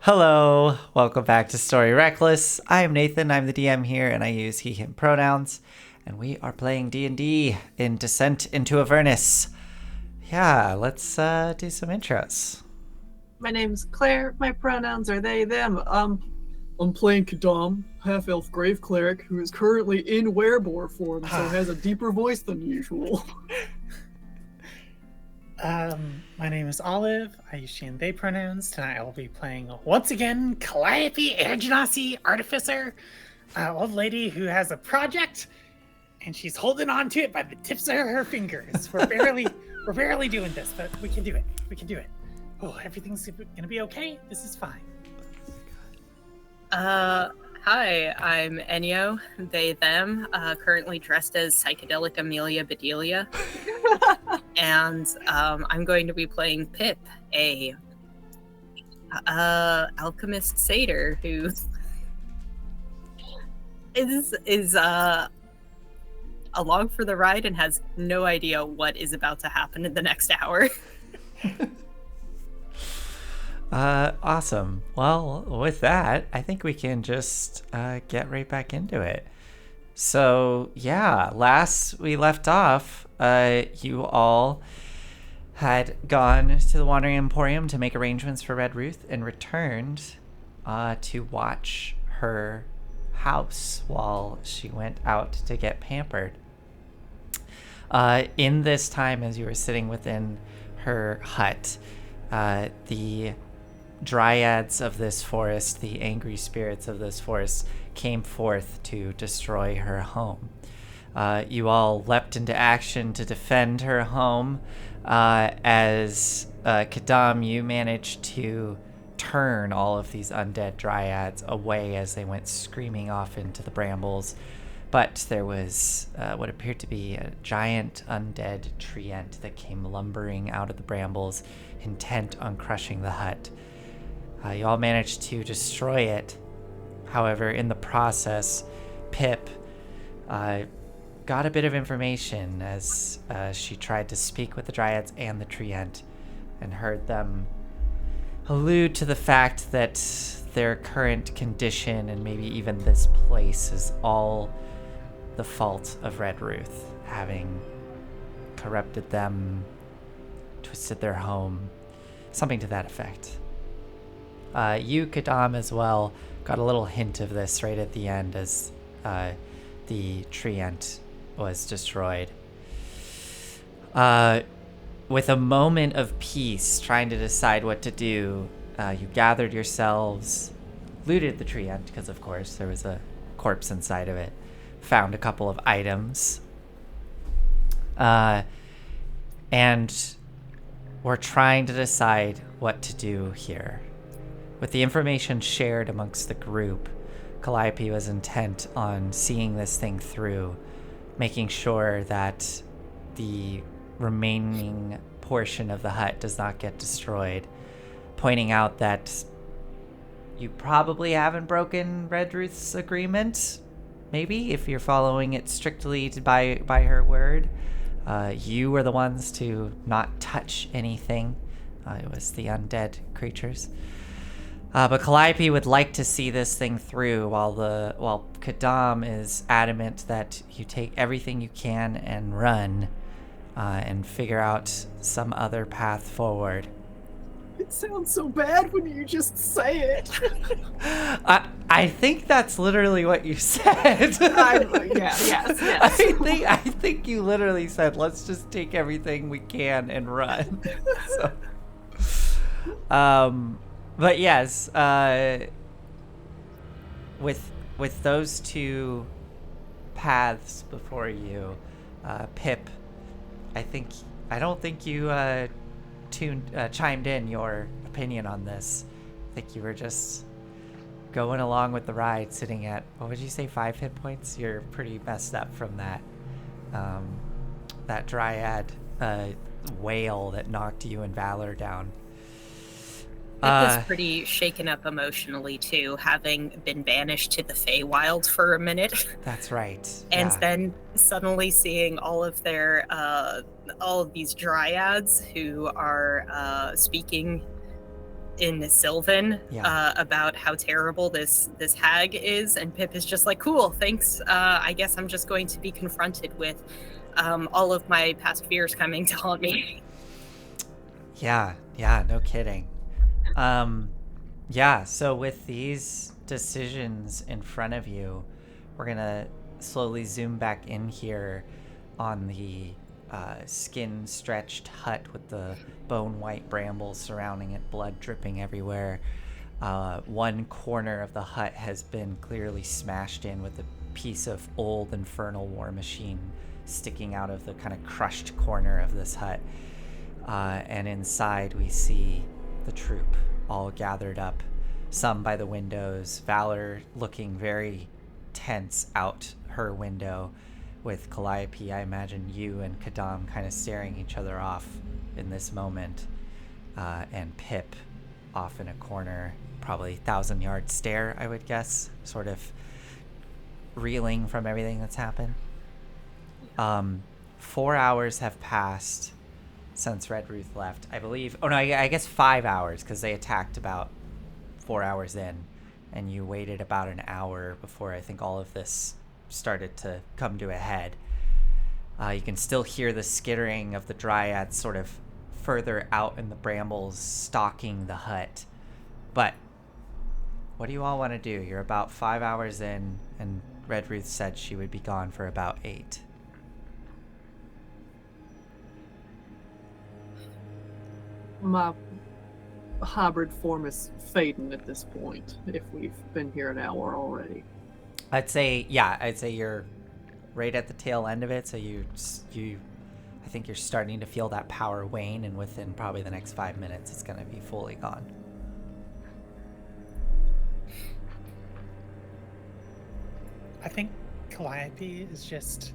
Hello, welcome back to Story Reckless. I am Nathan, I'm the DM here, and I use he, him pronouns. And we are playing D&D in Descent into Avernus. Yeah, let's do some intros. My name's Claire. My pronouns are they, them. I'm playing Kadam, half-elf grave cleric, who is currently in werebore form, so has a deeper voice than usual. My name is Olive. I use she and they pronouns. Tonight I will be playing once again Calliope Ergenasi Artificer, old lady who has a project, and she's holding on to it by the tips of her fingers. We're barely doing this, but we can do it. We can do it. Oh, everything's gonna be okay. This is fine. Hi, I'm Enyo, they, them, currently dressed as Psychedelic Amelia Bedelia. And I'm going to be playing Pip, a alchemist satyr who is along for the ride and has no idea what is about to happen in the next hour. Awesome. Well, with that, I think we can just get right back into it. So, yeah, last we left off, you all had gone to the Wandering Emporium to make arrangements for Red Ruth and returned to watch her house while she went out to get pampered. In this time, as you were sitting within her hut, the dryads of this forest, the angry spirits of this forest, came forth to destroy her home. You all leapt into action to defend her home, as Kadam, you managed to turn all of these undead dryads away as they went screaming off into the brambles. But there was what appeared to be a giant undead treant that came lumbering out of the brambles, intent on crushing the hut. You all managed to destroy it. However, in the process, Pip got a bit of information as she tried to speak with the dryads and the treant, and heard them allude to the fact that their current condition and maybe even this place is all the fault of Red Ruth, having corrupted them, twisted their home, something to that effect. You, Kadam, as well, got a little hint of this right at the end as the treant was destroyed. With a moment of peace, trying to decide what to do, you gathered yourselves, looted the treant, because of course there was a corpse inside of it, found a couple of items, and were trying to decide what to do here. With the information shared amongst the group, Calliope was intent on seeing this thing through, making sure that the remaining portion of the hut does not get destroyed, pointing out that you probably haven't broken Red Ruth's agreement, maybe, if you're following it strictly by her word. You were the ones to not touch anything. It was the undead creatures. But Calliope would like to see this thing through, while Kadam is adamant that you take everything you can and run, and figure out some other path forward. It sounds so bad when you just say it. I think that's literally what you said. Yes. I think you literally said, "Let's just take everything we can and run." But yes, with those two paths before you, Pip, I don't think you chimed in your opinion on this. I think you were just going along with the ride, sitting at, what would you say, 5 hit points? You're pretty messed up from that dryad whale that knocked you and Valor down. It was pretty shaken up emotionally too, having been banished to the Feywild for a minute. That's right. And yeah. then suddenly seeing all of these dryads who are speaking in Sylvan about how terrible this hag is, and Pip is just like, cool, thanks. I guess I'm just going to be confronted with all of my past fears coming to haunt me. Yeah, no kidding. So with these decisions in front of you, we're gonna slowly zoom back in here on the skin-stretched hut with the bone-white brambles surrounding it, blood dripping everywhere. One corner of the hut has been clearly smashed in with a piece of old infernal war machine sticking out of the kind of crushed corner of this hut. And inside we see the troop all gathered up, some by the windows, Valor looking very tense out her window, with Calliope, I imagine you and Kadam kind of staring each other off in this moment, and Pip off in a corner, probably 1,000-yard stare, I would guess, sort of reeling from everything that's happened. 4 hours have passed since Red Ruth left, I believe. Oh no, I guess 5 hours, because they attacked about 4 hours in, and you waited about an hour before I think all of this started to come to a head. You can still hear the skittering of the dryads sort of further out in the brambles stalking the hut. But what do you all want to do? You're about 5 hours in, and Red Ruth said she would be gone for about 8. My hybrid form is fading at this point, if we've been here an hour already. I'd say you're right at the tail end of it, so I think you're starting to feel that power wane, and within probably the next 5 minutes it's going to be fully gone. I think Calliope is just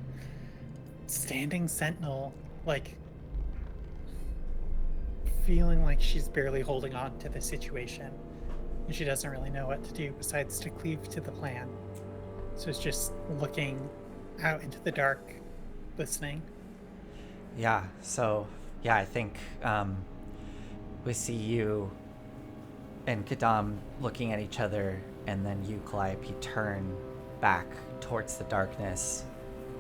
standing sentinel, like feeling like she's barely holding on to the situation, and she doesn't really know what to do besides to cleave to the plan. So it's just looking out into the dark, listening. Yeah, so I think we see you and Kadam looking at each other, and then you, Calliope, turn back towards the darkness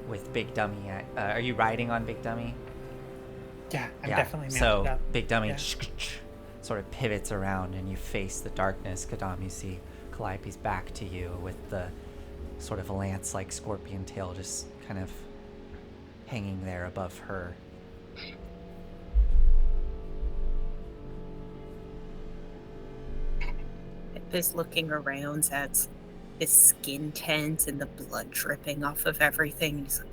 with Big Dummy. Are you riding on Big Dummy? Yeah, I'm definitely mounted so up. Big Dummy sort of pivots around, and you face the darkness. Kadam, you see Calliope's back to you with the sort of lance-like scorpion tail just kind of hanging there above her. Pip is looking around at this skin tent and the blood dripping off of everything. He's like,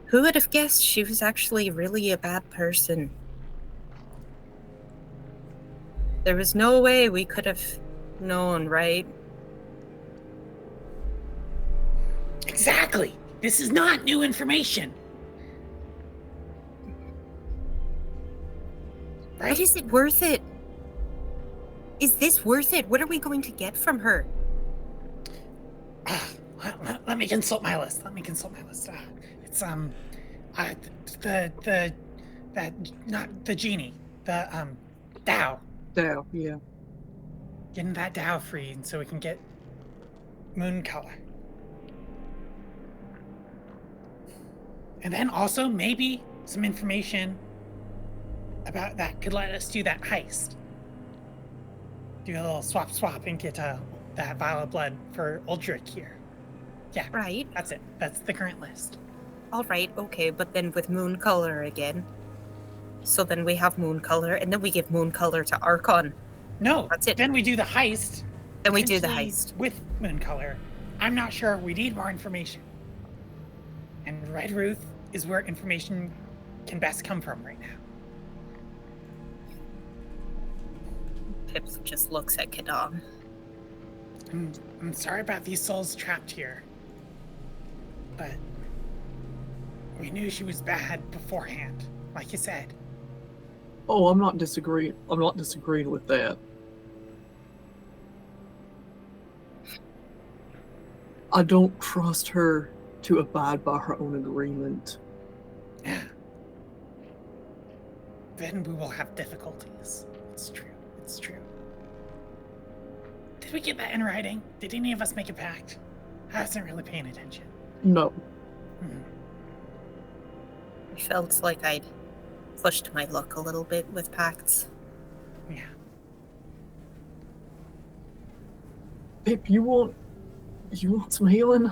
who would have guessed she was actually really a bad person? There was no way we could have known, right? Exactly. This is not new information. Right? But is it worth it? Is this worth it? What are we going to get from her? Let me consult my list. It's not the genie, the Dow. Dow, yeah. Getting that Dow freed so we can get moon color. And then also maybe some information about that could let us do that heist. Do a little swap and get that vial of blood for Uldrick here. Yeah, Right. that's it. That's the current list. All right, okay, but then with moon color again. So then we have moon color, and then we give moon color to Archon. No, That's it. Then we do the heist. Then we do the potentially heist. with moon color. I'm not sure. We need more information. And Red Ruth is where information can best come from right now. Pip just looks at Kadam. I'm sorry about these souls trapped here, but we knew she was bad beforehand, like you said. Oh, I'm not disagreeing with that. I don't trust her to abide by her own agreement. Yeah. Then we will have difficulties. It's true. we get that in writing? Did any of us make a pact? I wasn't really paying attention. No. I felt like I'd pushed my luck a little bit with pacts. Yeah. Pip, you want some healing?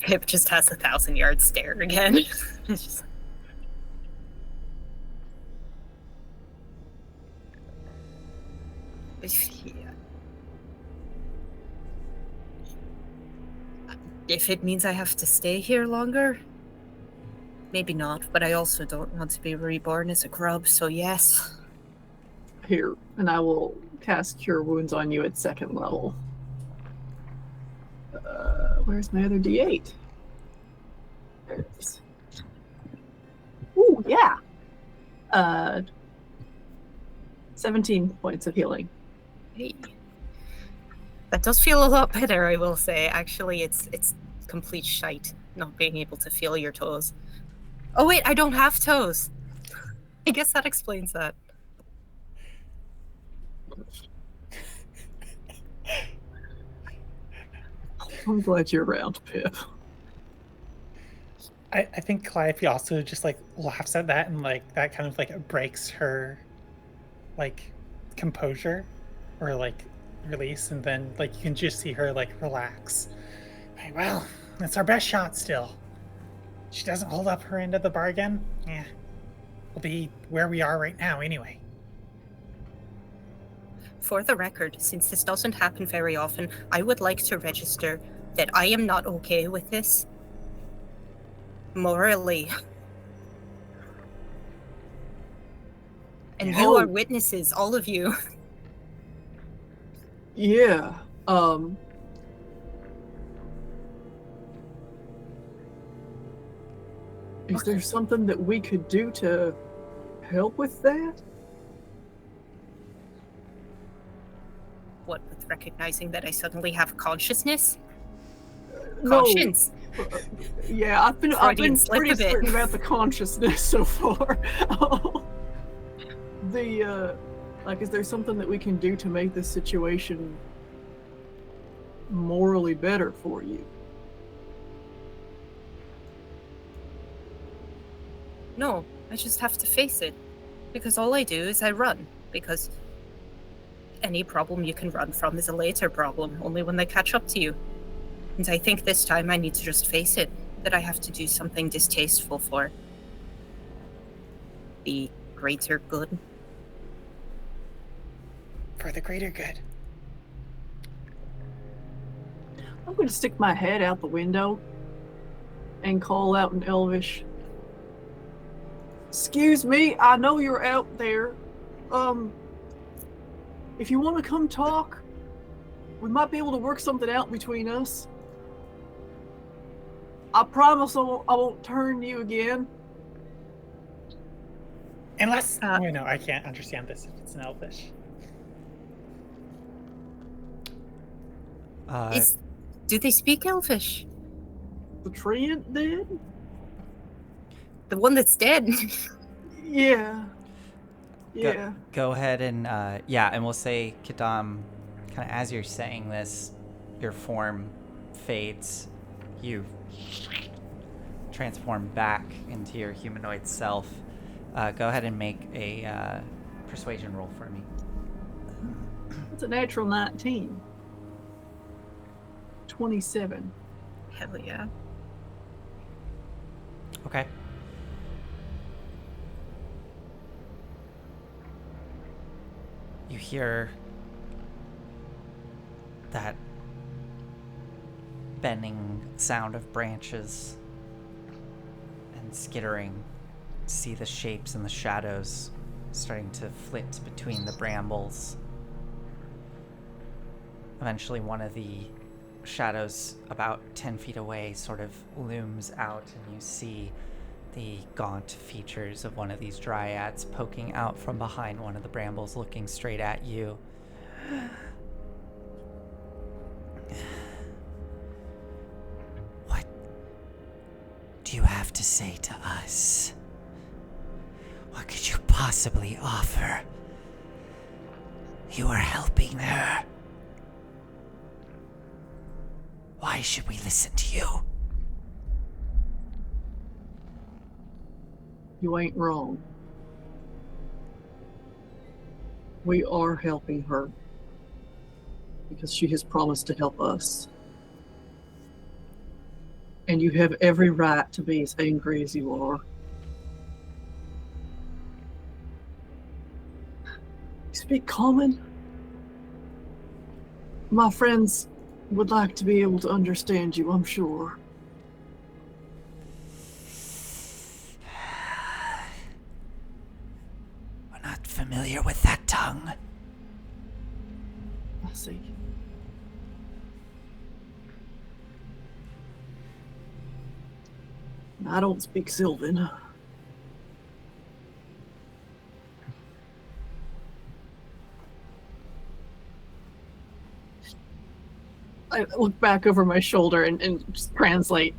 Pip just has a 1,000-yard stare again. It's just... Yeah. If it means I have to stay here longer, maybe not, but I also don't want to be reborn as a grub, so yes. Here, and I will cast Cure Wounds on you at 2nd level. Where's my other D8? There it is. Ooh, yeah. 17 points of healing. Hey. That does feel a lot better, I will say. Actually, it's complete shite not being able to feel your toes. Oh wait, I don't have toes. I guess that explains that. I'm glad you're around, Pip. I think Calliope also just like laughs at that and like that kind of like breaks her like composure or like release, and then like you can just see her like relax. Hey, well, it's our best shot still. She doesn't hold up her end of the bargain. Yeah, we'll be where we are right now anyway. For the record, since this doesn't happen very often, I would like to register that I am not okay with this. Morally. And you are witnesses, all of you. Yeah. Is there something that we could do to help with that? What, with recognizing that I suddenly have consciousness? No. Conscience. Yeah, I've been Freudian slip pretty a bit. certain about the consciousness so far. Is there something that we can do to make this situation morally better for you? No, I just have to face it. Because all I do is I run. Because any problem you can run from is a later problem, only when they catch up to you. And I think this time I need to just face it, that I have to do something distasteful for the greater good. For the greater good. I'm going to stick my head out the window and call out in Elvish. Excuse me, I know you're out there. If you want to come talk, we might be able to work something out between us. I promise I won't turn you again. Unless... wait, no, I can't understand this if it's in Elvish. Do they speak Elvish? The treant did? The one that's dead? Yeah. Yeah. Go ahead and, and we'll say, Kadam, kind of as you're saying this, your form fades. You transform back into your humanoid self. Go ahead and make a persuasion roll for me. It's a natural 19. 27. Hell yeah. Okay. You hear that bending sound of branches and skittering. See the shapes and the shadows starting to flit between the brambles. Eventually one of the shadows about 10 feet away sort of looms out, and you see the gaunt features of one of these dryads poking out from behind one of the brambles, looking straight at you. What do you have to say to us? What could you possibly offer? You are helping her. Why should we listen to you? You ain't wrong. We are helping her because she has promised to help us. And you have every right to be as angry as you are. You speak common? My friends would like to be able to understand you, I'm sure. We're not familiar with that tongue. I see. I don't speak Sylvan. I look back over my shoulder and just translate.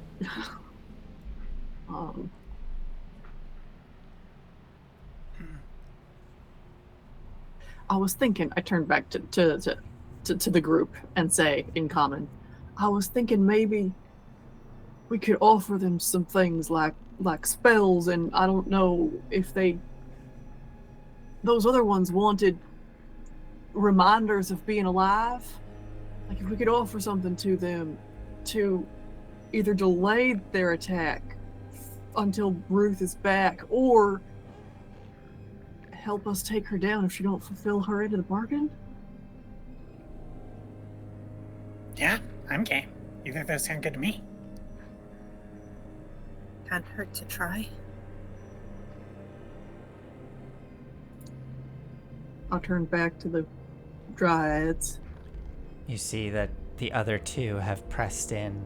I was thinking, I turned back to the group and say in common, I was thinking maybe we could offer them some things like spells, and I don't know if those other ones wanted reminders of being alive. Like if we could offer something to them to either delay their attack until Ruth is back, or help us take her down if she don't fulfill her end of the bargain. Yeah, I'm game. Either of those sound good to me. Can't hurt to try. I'll turn back to the dryads. You see that the other two have pressed in,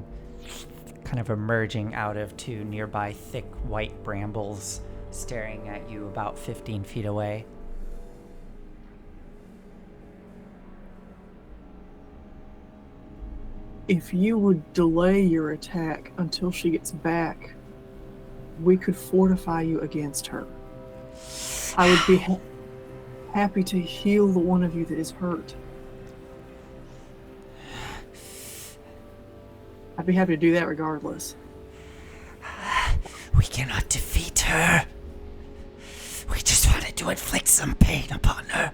kind of emerging out of two nearby thick white brambles, staring at you about 15 feet away. If you would delay your attack until she gets back, we could fortify you against her. I would be happy to heal the one of you that is hurt. I'd be happy to do that regardless. We cannot defeat her. We just wanted to inflict some pain upon her.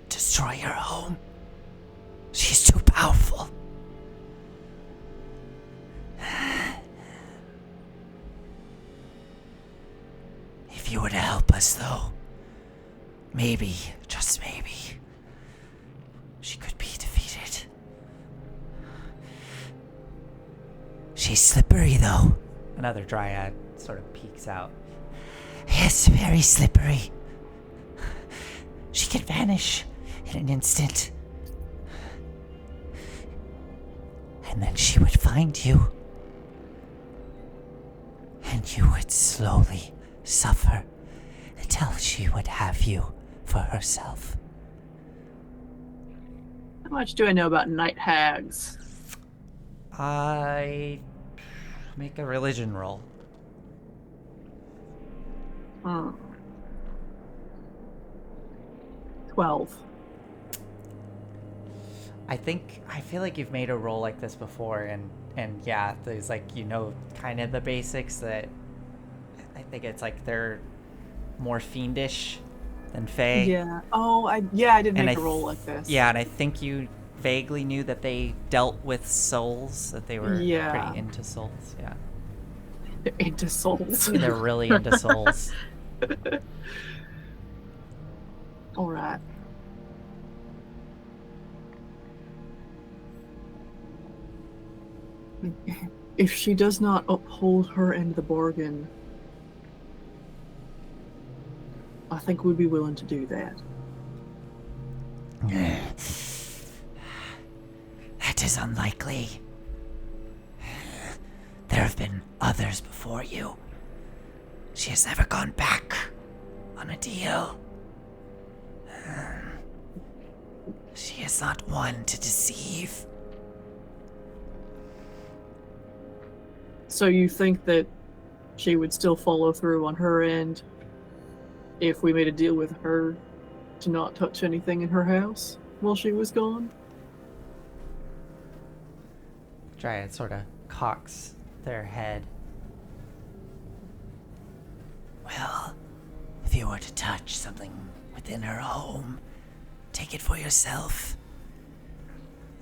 Destroy her home. She's too powerful. If you were to help us, though, maybe, just maybe, she could be defeated. She's slippery, though. Another dryad sort of peeks out. Yes, very slippery. She can vanish in an instant. And then she would find you. And you would slowly suffer until she would have you for herself. How much do I know about night hags? I make a religion roll. 12. I feel like you've made a roll like this before, and yeah, there's like, kind of the basics that I think it's like they're more fiendish than fae. Yeah. Oh, I did make a roll like this. Yeah, and I think you vaguely knew that they dealt with souls, that they were pretty into souls. Yeah. They're into souls. They're really into souls. All right. If she does not uphold her end of the bargain, I think we'd be willing to do that. That is unlikely. There have been others before you. She has never gone back on a deal. She is not one to deceive. So you think that she would still follow through on her end if we made a deal with her to not touch anything in her house while she was gone? Dryad sort of cocks their head. Well, if you were to touch something within her home, take it for yourself.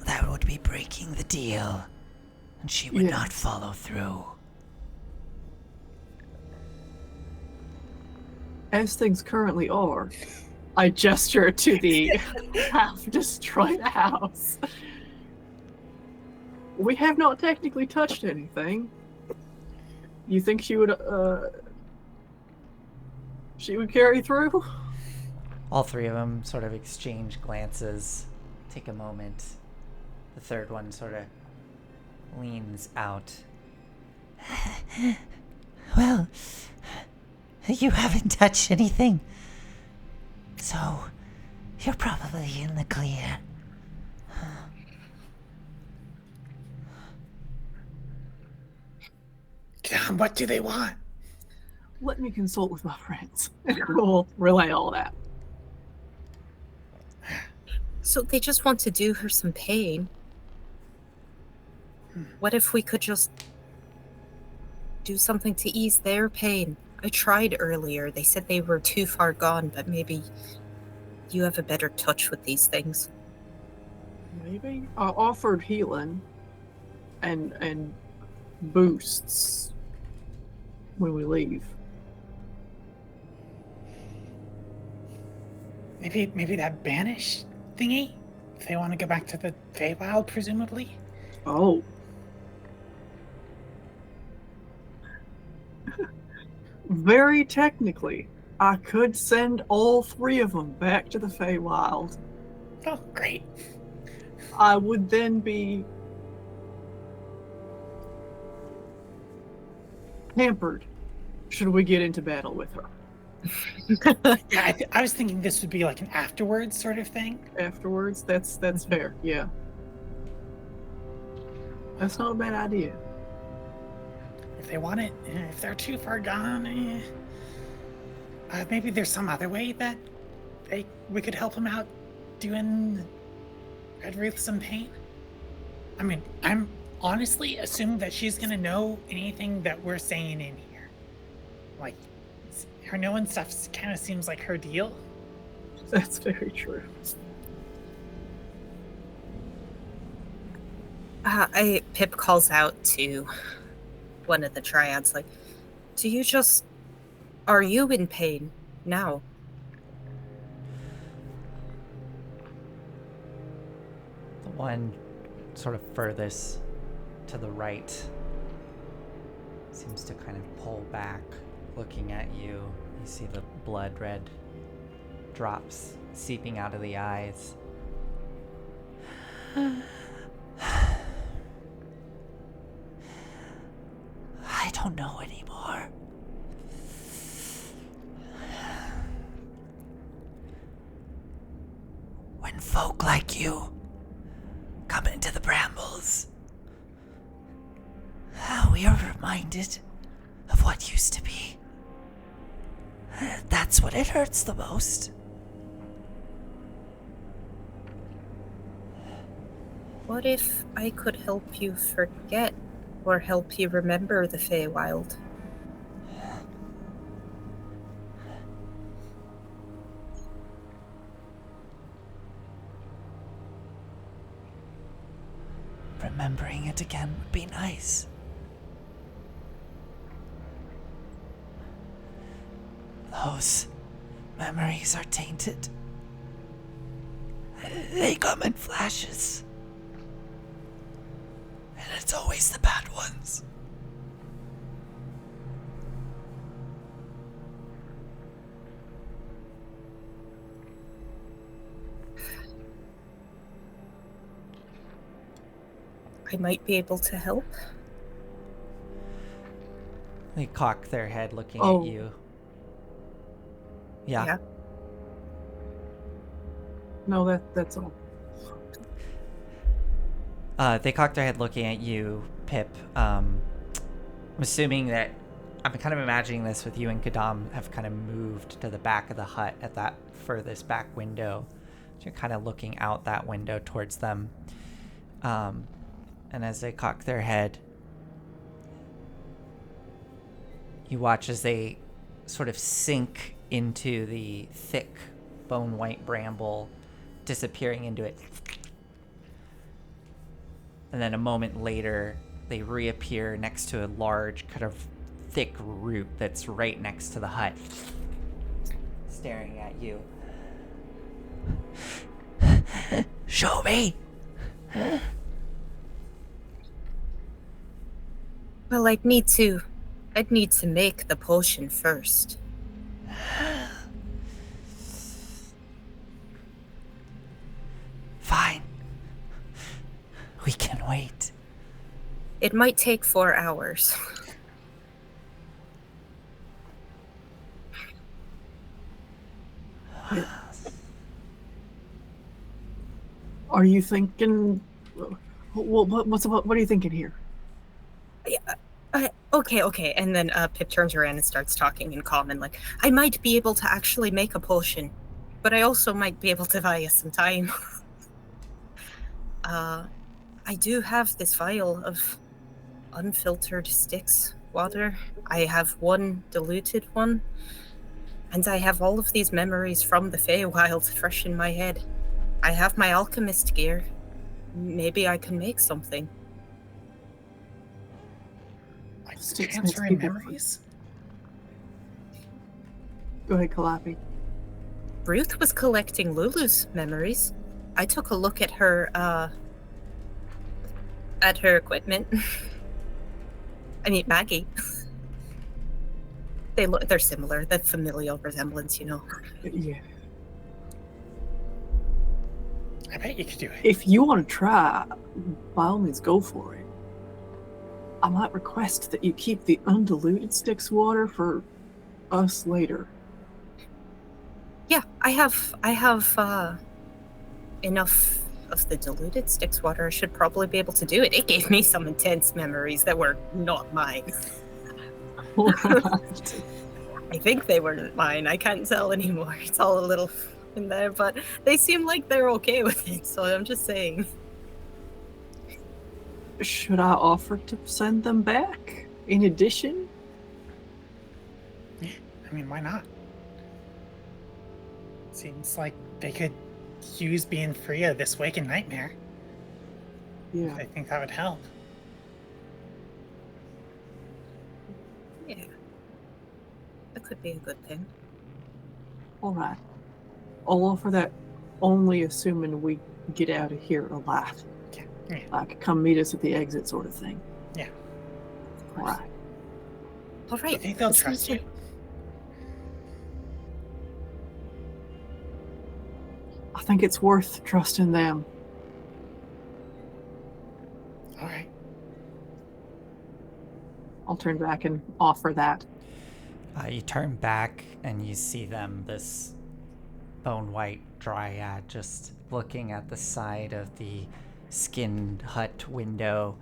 That would be breaking the deal, and she would Yeah. not follow through. As things currently are, I gesture to the half-destroyed house. We have not technically touched anything. You think she would carry through? All three of them sort of exchange glances, take a moment. The third one sort of leans out. Well, you haven't touched anything, so you're probably in the clear. What do they want? Let me consult with my friends. We'll relay all that. So they just want to do her some pain. What if we could just do something to ease their pain? I tried earlier. They said they were too far gone, but maybe you have a better touch with these things. Maybe I offered healing and boosts when we leave. Maybe that banish thingy? If they want to go back to the Feywild, presumably? Oh. Very technically, I could send all three of them back to the Feywild. Oh, great. I would then be hampered should we get into battle with her. Yeah, I was thinking this would be like an afterwards sort of thing. Afterwards, that's fair, yeah. That's not a bad idea. If they want it, if they're too far gone, maybe there's some other way that we could help them out doing Red Ruth some pain. I mean, I'm honestly assuming that she's gonna know anything that we're saying in here. Like, her knowing stuff kind of seems like her deal. That's very true. Pip calls out to one of the triads, like, are you in pain now? The one sort of furthest to the right seems to kind of pull back, looking at you. You see the blood red drops seeping out of the eyes. I don't know anymore. When folk like you come into the brambles, we are reminded of what used to be. That's when it hurts the most. What if I could help you forget or help you remember the Feywild? Remembering it again would be nice. Those memories are tainted. They come in flashes. And it's always the bad ones. I might be able to help. They cock their head looking Oh. at you. Yeah. No, that's all. They cock their head looking at you, Pip. I'm assuming that I'm kind of imagining this with you and Kadam have kind of moved to the back of the hut at that furthest back window. So you're kind of looking out that window towards them. And as they cock their head, you watch as they sort of sink into the thick bone white bramble, disappearing into it. And then a moment later, they reappear next to a large kind of thick root that's right next to the hut, staring at you. Show me. Well, I'd need to make the potion first. Fine. We can wait. It might take 4 hours. Are you thinking? What are you thinking here? Okay. And then Pip turns around and starts talking in common, like, I might be able to actually make a potion, but I also might be able to buy us some time. I do have this vial of unfiltered Styx water. I have one diluted one, and I have all of these memories from the Feywild fresh in my head. I have my alchemist gear. Maybe I can make something. Like Styx transferring makes people memories? Go ahead, Calliope. Ruth was collecting Lulu's memories. I took a look at her equipment. I mean, Maggie. They're similar. The familial resemblance, you know. Yeah. I bet you could do it. If you want to try, by all means, go for it. I might request that you keep the undiluted Styx water for us later. Yeah, I have enough of the diluted Styx water. I should probably be able to do it. It gave me some intense memories that were not mine. I think they were mine. I can't tell anymore. It's all a little in there, but they seem like they're okay with it, so I'm just saying. Should I offer to send them back in addition? Yeah, I mean, why not? Seems like they could use being free of this waking nightmare. Yeah. I think that would help. Yeah. That could be a good thing. All right. I'll offer that only assuming we get out of here alive. Yeah. Like, come meet us at the exit sort of thing. Yeah. All right. All right. I think they'll that trust sounds you. I think it's worth trusting them. All right. I'll turn back and offer that. You turn back and you see them, this bone white dryad, just looking at the side of the skinned hut window,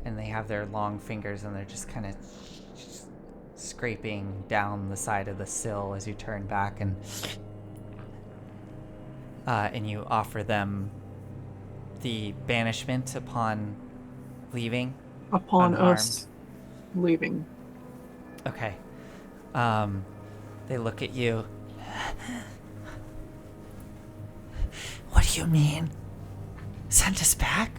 and they have their long fingers and they're just kind of scraping down the side of the sill as you turn back, and you offer them the banishment upon leaving. Upon Unharmed. us leaving. Okay. They look at you. What do you mean? Send us back?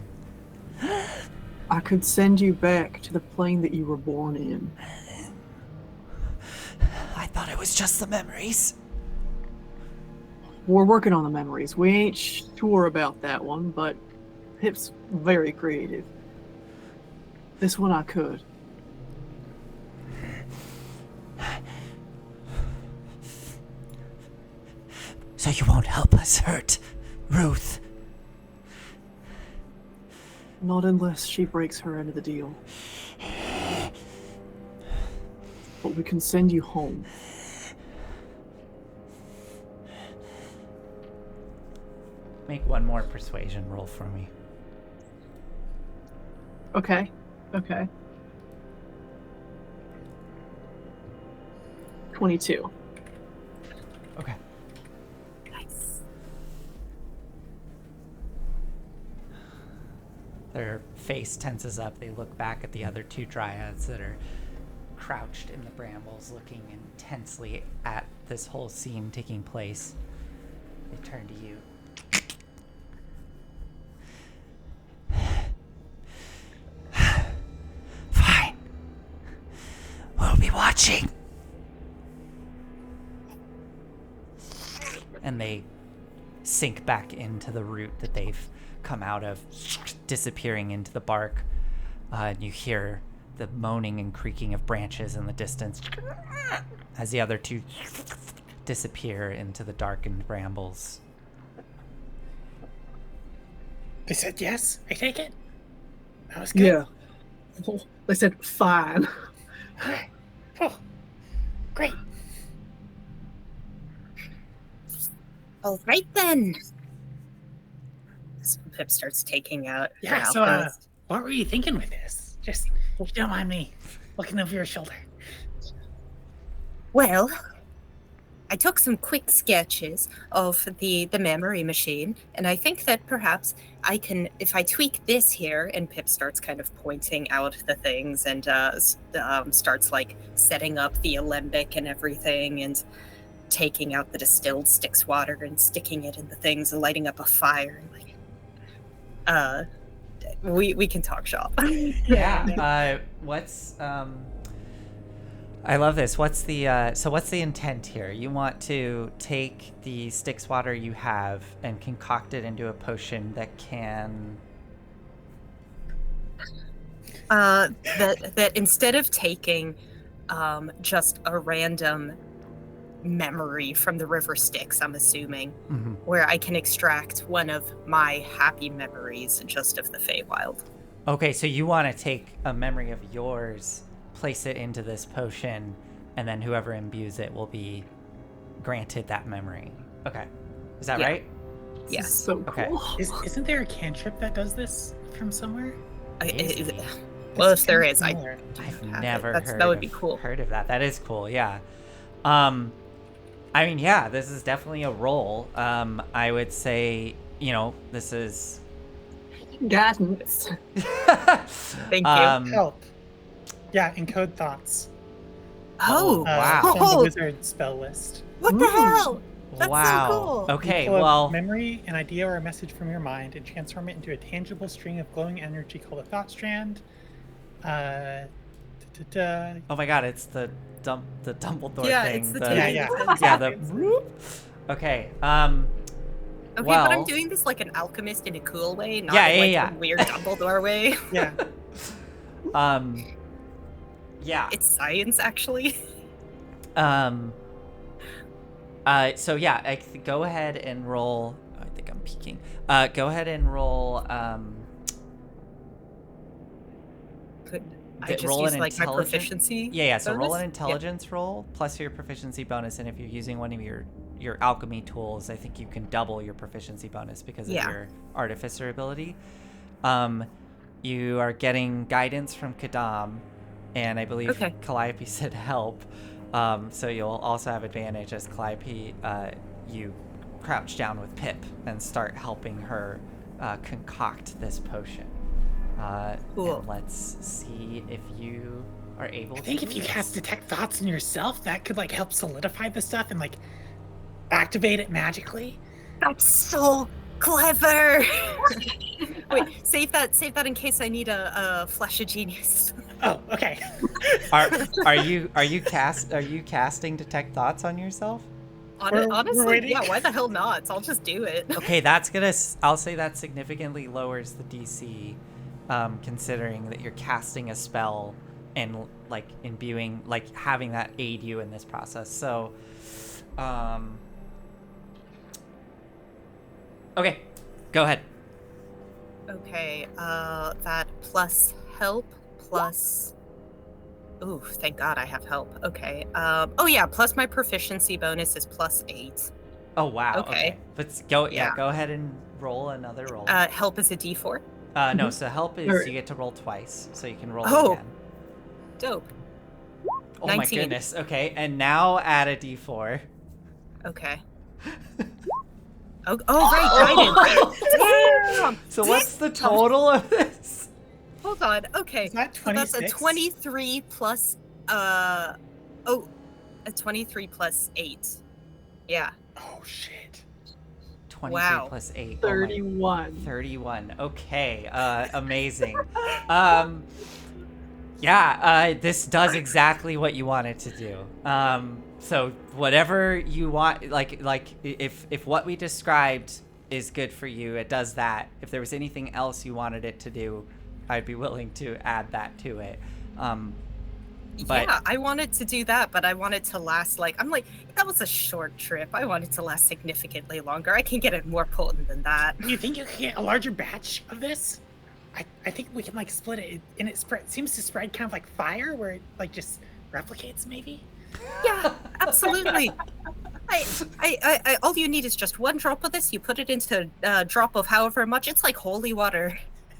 I could send you back to the plane that you were born in. I thought it was just the memories. We're working on the memories. We ain't sure about that one, but Pip's very creative. This one I could. So you won't help us hurt Ruth? Not unless she breaks her end of the deal. But we can send you home. Make one more persuasion roll for me. Okay. 22. Okay. Nice. Their face tenses up. They look back at the other two dryads that are crouched in the brambles, looking intensely at this whole scene taking place. They turn to you. Fine. We'll be watching. And they sink back into the root that they've come out of, disappearing into the bark. And you hear the moaning and creaking of branches in the distance as the other two disappear into the darkened brambles. They said yes. I take it. That was good. Yeah. They said fine. Okay. Oh, great. All right then. So Pip starts taking out. Yeah. her So, alchemist. what were you thinking with this? Just, if you don't mind me looking over your shoulder. Well, I took some quick sketches of the memory machine, and I think that perhaps I can, if I tweak this here, and Pip starts kind of pointing out the things and starts like setting up the alembic and everything, and taking out the distilled Styx water and sticking it in the things and lighting up a fire. Like, we can talk shop. Yeah. What's I love this. What's the intent here? You want to take the Styx water you have and concoct it into a potion that can. That instead of taking just a random memory from the river Styx, I'm assuming, where I can extract one of my happy memories just of the Feywild. Okay, so you want to take a memory of yours, place it into this potion, and then whoever imbues it will be granted that memory. Okay. Is that right? Yes. So Okay. cool. Isn't there a cantrip that does this from somewhere? Well, if there It's is, I similar. I've have it. never That would be of- cool. heard of that. That is cool, yeah. I mean, yeah, this is definitely a roll. I would say, this is... Guidance. Thank you. Help. Yeah, encode thoughts. Oh, wow. From the Oh. wizard spell list. what the Ooh. hell? That's wow. so cool. Okay, Pull a well... memory, an idea, or a message from your mind and transform it into a tangible string of glowing energy called a thought strand. Oh my god, it's the Dumbledore Yeah, thing. it's the the, table Yeah, tennis. yeah, the... Okay, Okay, well, but I'm doing this like an alchemist in a cool way, not Yeah, in yeah, like yeah. a weird Dumbledore way. Yeah. yeah. It's science, actually. So yeah, go ahead and roll. Oh, I think I'm peeking. Go ahead and roll. Could I just roll use an like my intelligence- proficiency? Yeah. So roll an bonus? intelligence roll plus your proficiency bonus, and if you're using one of your alchemy tools, I think you can double your proficiency bonus because of Yeah. your artificer ability. You are getting guidance from Kadam, and I believe Okay. Calliope said help. So you'll also have advantage as Calliope, you crouch down with Pip and start helping her concoct this potion. Cool. And let's see if you are able I think to if do you this. cast detect thoughts in yourself, that could like help solidify the stuff and like activate it magically. That's so clever. Wait, save that in case I need a flash of genius. Oh, okay. Are you casting detect thoughts on yourself? We're Honestly, waiting. yeah. Why the hell not? I'll just do it. Okay, I'll say that significantly lowers the DC, considering that you're casting a spell and like imbuing, like having that aid you in this process. So, okay, go ahead. Okay, that plus help plus. Ooh, thank God I have help. Okay. Oh yeah, plus my proficiency bonus is +8. Oh wow. Okay. But go Yeah. go ahead and roll another roll. Help is a D4. No, so help is Or- you get to roll twice, so you can roll Oh. again. Dope. Oh my 19. goodness. Okay, and now add a d4. Okay. Right, guidance. Damn! So what's the total of this? Hold on. Okay. Is that So that's a 26? 23 plus a 23 plus 8. Yeah. Oh shit. 23 Wow. plus 8. 31. 31. Okay. Amazing. This does exactly what you want it to do. So whatever you want, like if what we described is good for you, it does that. If there was anything else you wanted it to do, I'd be willing to add that to it. But Yeah, I wanted to do that, but I wanted to last that was a short trip. I wanted to last significantly longer. I can get it more potent than that. Do you think you can get a larger batch of this? I think we can like split it, and it seems to spread kind of like fire, where it like just replicates maybe. Yeah, absolutely. I all you need is just one drop of this. You put it into a drop of however much. It's like holy water.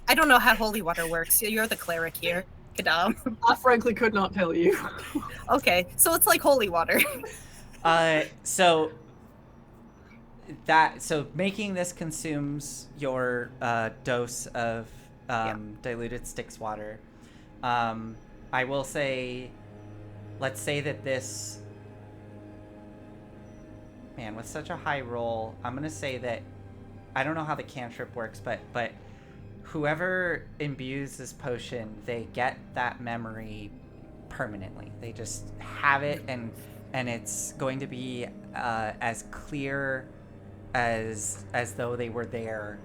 I don't know how holy water works. You're the cleric here. I frankly could not tell you. Okay, so it's like holy water. So making this consumes your dose of diluted Styx water. I will say, let's say that this, man, with such a high roll, I'm gonna say that I don't know how the cantrip works, but whoever imbues this potion, they get that memory permanently. They just have it, and it's going to be as clear as though they were there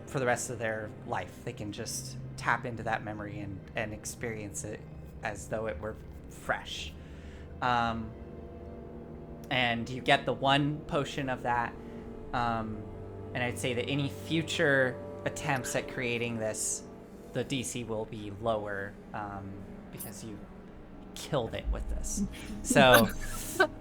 for the rest of their life. They can just tap into that memory and experience it as though it were fresh. And you get the one potion of that. And I'd say that any future attempts at creating this, the DC will be lower because you killed it with this. So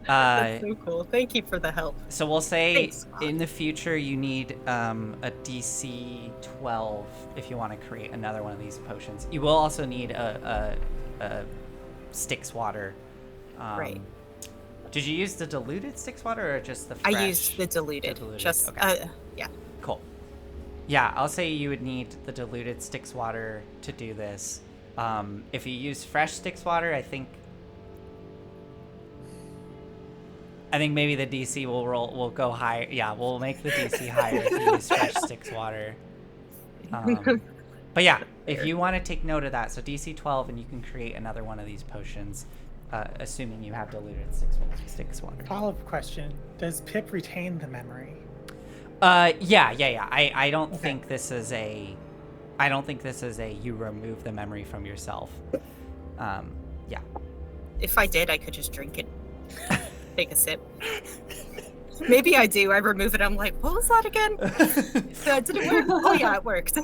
That's so cool. Thank you for the help. so we'll say Thanks. in the future you need a DC 12 if you want to create another one of these potions. You will also need a Styx water. Right. Did you use the diluted Styx water or just the fresh? I used the diluted. Just okay. Yeah. Cool. Yeah, I'll say you would need the diluted Styx water to do this. If you use fresh Styx water, I think maybe the DC will go higher. Yeah, we'll make the DC higher if you use fresh Styx water. But yeah, if you want to take note of that, so DC 12, and you can create another one of these potions, assuming you have diluted Styx water. Follow-up question: does Pip retain the memory? Yeah. I don't think this is a you remove the memory from yourself. Yeah. If I did, I could just drink it. Take a sip. Maybe I do. I remove it. I'm like, what was that again? Did it work? Oh yeah, it worked.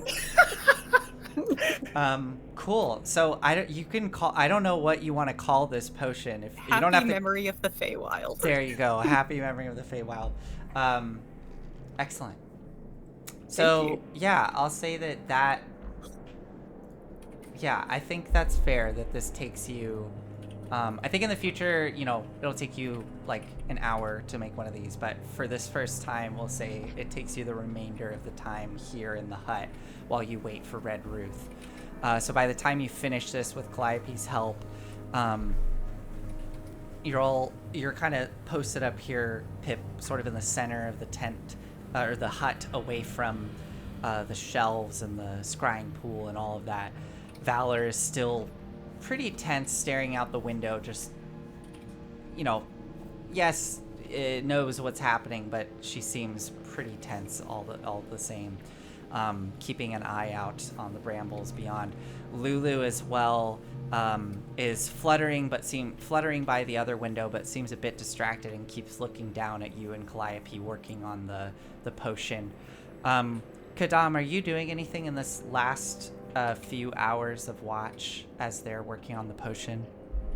Cool. So I don't know what you want to call this potion. If Happy you don't have memory of the Feywild. There you go. A happy memory of the Feywild. Excellent. So yeah, I'll say that. Yeah, I think that's fair that this takes you. I think in the future, it'll take you like an hour to make one of these, but for this first time, we'll say it takes you the remainder of the time here in the hut while you wait for Red Ruth. So by the time you finish this with Calliope's help, you're kind of posted up here, Pip, sort of in the center of the tent or the hut, away from the shelves and the scrying pool and all of that. Valor is still pretty tense, staring out the window, just, yes, it knows what's happening, but she seems pretty tense all the same, keeping an eye out on the brambles beyond. Lulu as well is fluttering by the other window, but seems a bit distracted and keeps looking down at you and Calliope working on the potion. Kadam, are you doing anything in this last few hours of watch as they're working on the potion?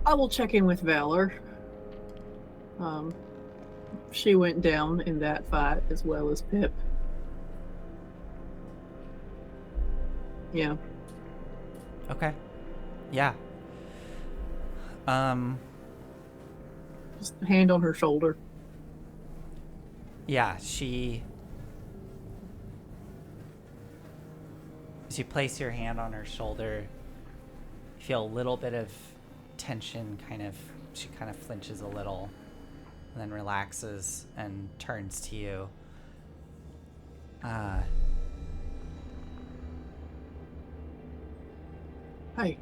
I will check in with Valor. She went down in that fight as well as Pip. Yeah. Okay. Yeah. Just hand on her shoulder. Yeah, as you place your hand on her shoulder, you feel a little bit of tension, she kind of flinches a little, and then relaxes and turns to you. Hey.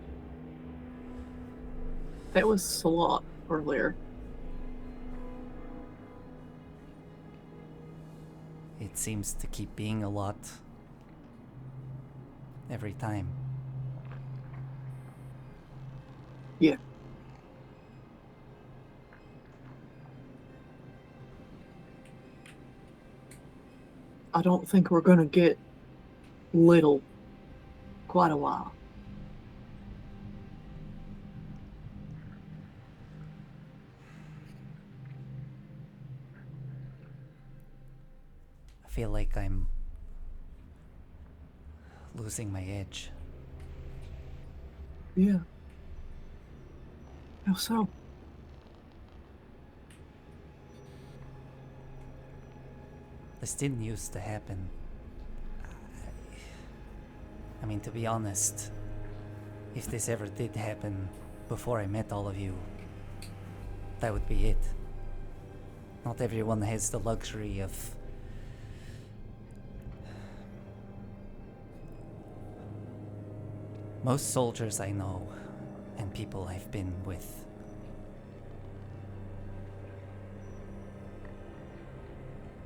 That was a lot earlier. It seems to keep being a lot every time. Yeah. I don't think we're gonna get little quite a while. I feel like I'm losing my edge. Yeah. How so? This didn't used to happen. I mean, to be honest, if this ever did happen before I met all of you, that would be it. Not everyone has the luxury of most soldiers I know and people I've been with.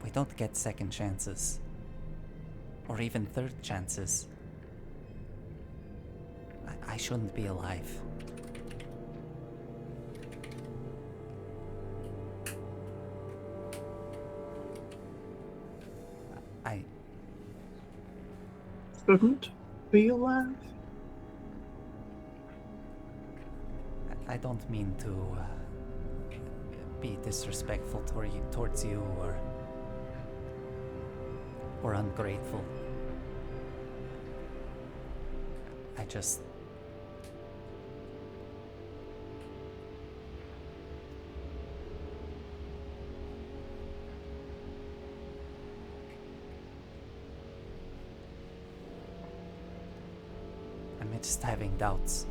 We don't get second chances, or even third chances. I shouldn't be alive. I Shouldn't be alive? don't mean to be disrespectful towards you or ungrateful. I just... I'm just having doubts.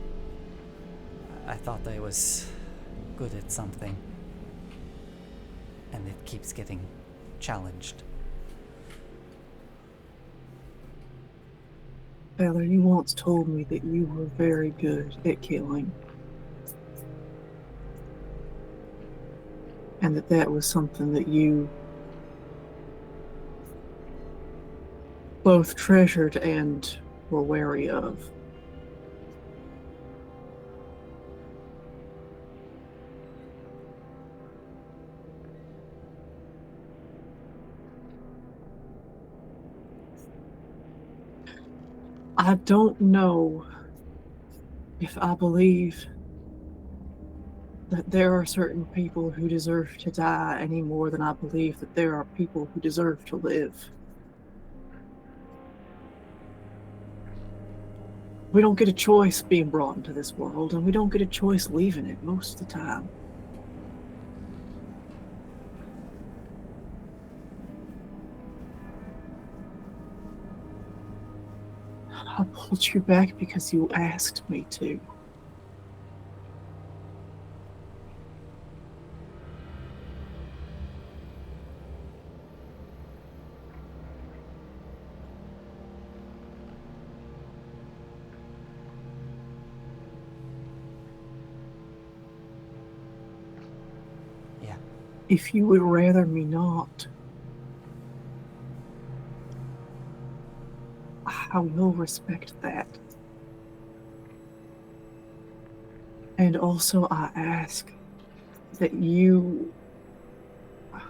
I thought I was good at something, and it keeps getting challenged. Taylor, you once told me that you were very good at killing. And that was something that you both treasured and were wary of. I don't know if I believe that there are certain people who deserve to die any more than I believe that there are people who deserve to live. We don't get a choice being brought into this world, and we don't get a choice leaving it most of the time. I pulled you back because you asked me to. Yeah. If you would rather me not, I will respect that. And also, I ask that you I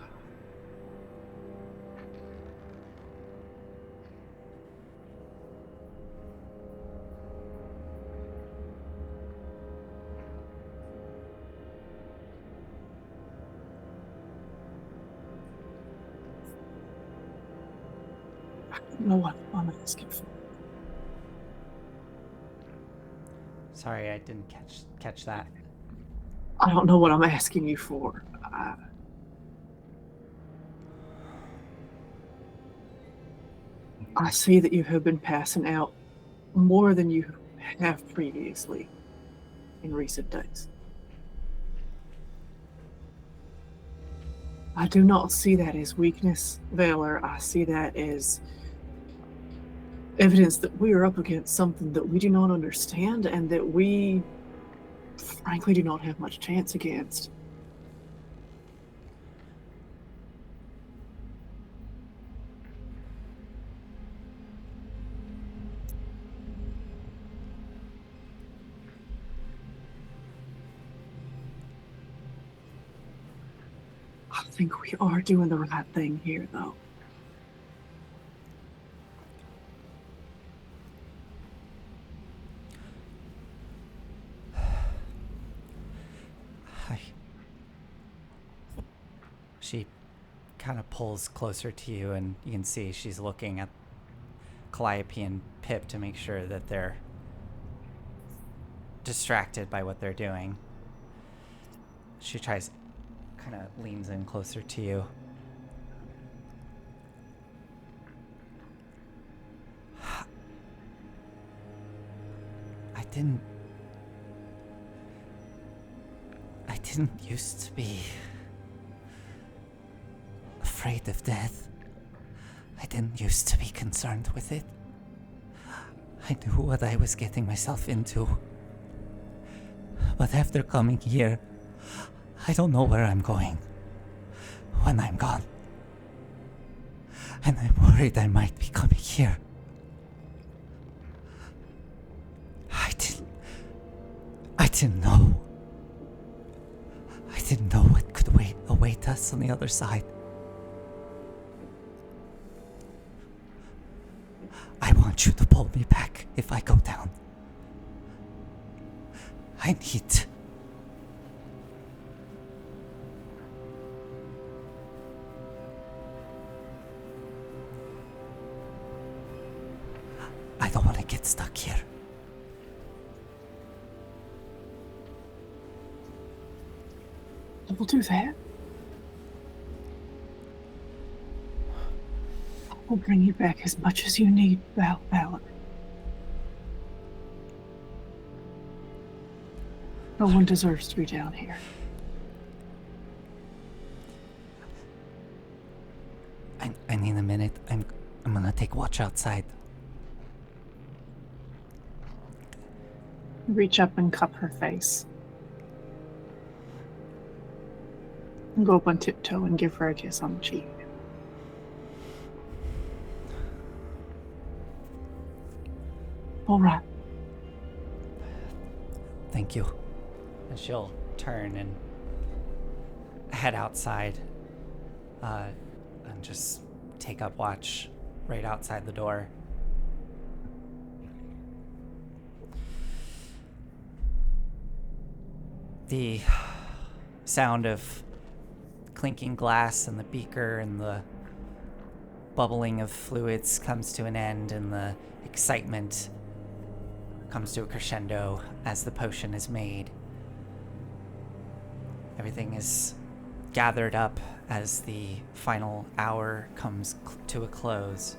don't know what I'm asking for. Sorry, I didn't catch that. I don't know what I'm asking you for. I see that you have been passing out more than you have previously in recent days. I do not see that as weakness, Valor. I see that as evidence that we are up against something that we do not understand and that we, frankly, do not have much chance against. I think we are doing the right thing here, though. She kind of pulls closer to you, and you can see she's looking at Calliope and Pip to make sure that they're distracted by what they're doing. She kind of leans in closer to you. I didn't used to be afraid of death. I didn't used to be concerned with it. I knew what I was getting myself into. But after coming here, I don't know where I'm going when I'm gone. And I'm worried I might be coming here. I didn't know. I didn't know what could await us on the other side. I want you to pull me back if I go down. I need... I don't want to get stuck here. We'll do that. We'll bring you back as much as you need, Valor. No one deserves to be down here. I need a minute. I'm gonna take watch outside. Reach up and cup her face. And go up on tiptoe and give her a kiss on the cheek. All right. Thank you. And she'll turn and head outside and just take up watch right outside the door. The sound of clinking glass and the beaker and the bubbling of fluids comes to an end, and the excitement comes to a crescendo as the potion is made. Everything is gathered up as the final hour comes to a close.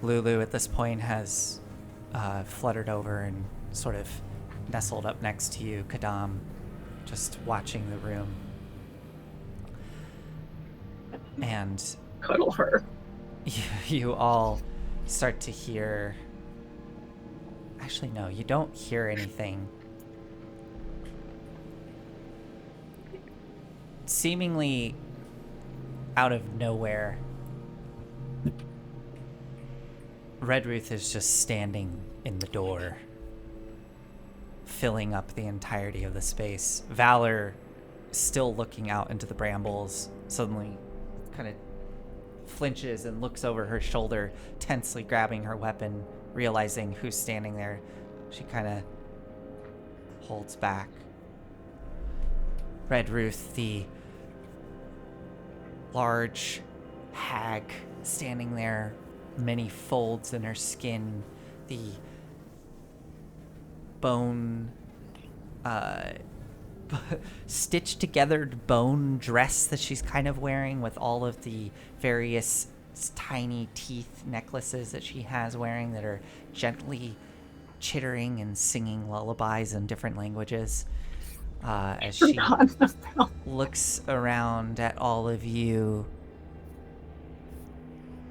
Lulu at this point has fluttered over and sort of nestled up next to you, Kadam, just watching the room. And Cuddle her. you all start to hear... Actually, no, you don't hear anything. Seemingly out of nowhere, Redruth is just standing in the door, filling up the entirety of the space. Valor, still looking out into the brambles, suddenly kind of flinches and looks over her shoulder, tensely grabbing her weapon, realizing who's standing there. She kind of holds back. Redruth, the large hag standing there, many folds in her skin, the bone stitched together bone dress that she's kind of wearing with all of the various tiny teeth necklaces that she has wearing that are gently chittering and singing lullabies in different languages. As she looks around at all of you,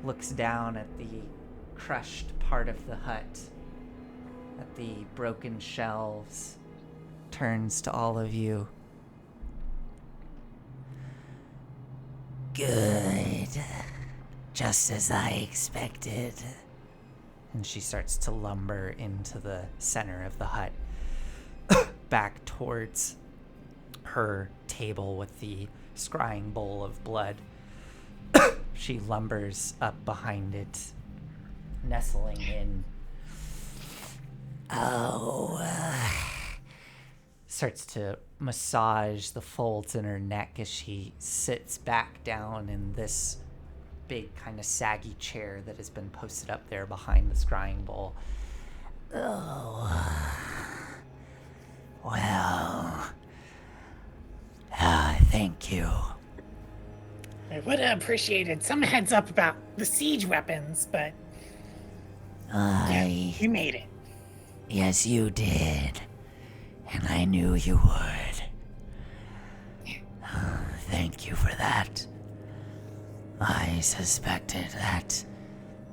looks down at the crushed part of the hut, at the broken shelves, turns to all of you. Good. Just as I expected. And she starts to lumber into the center of the hut, back towards her table with the scrying bowl of blood. She lumbers up behind it, nestling in. Starts to massage the folds in her neck as she sits back down in this big kind of saggy chair that has been posted up there behind the scrying bowl. Well, thank you. I would have appreciated some heads up about the siege weapons, but we made it. Yes, you did. And I knew you would. Thank you for that. I suspected that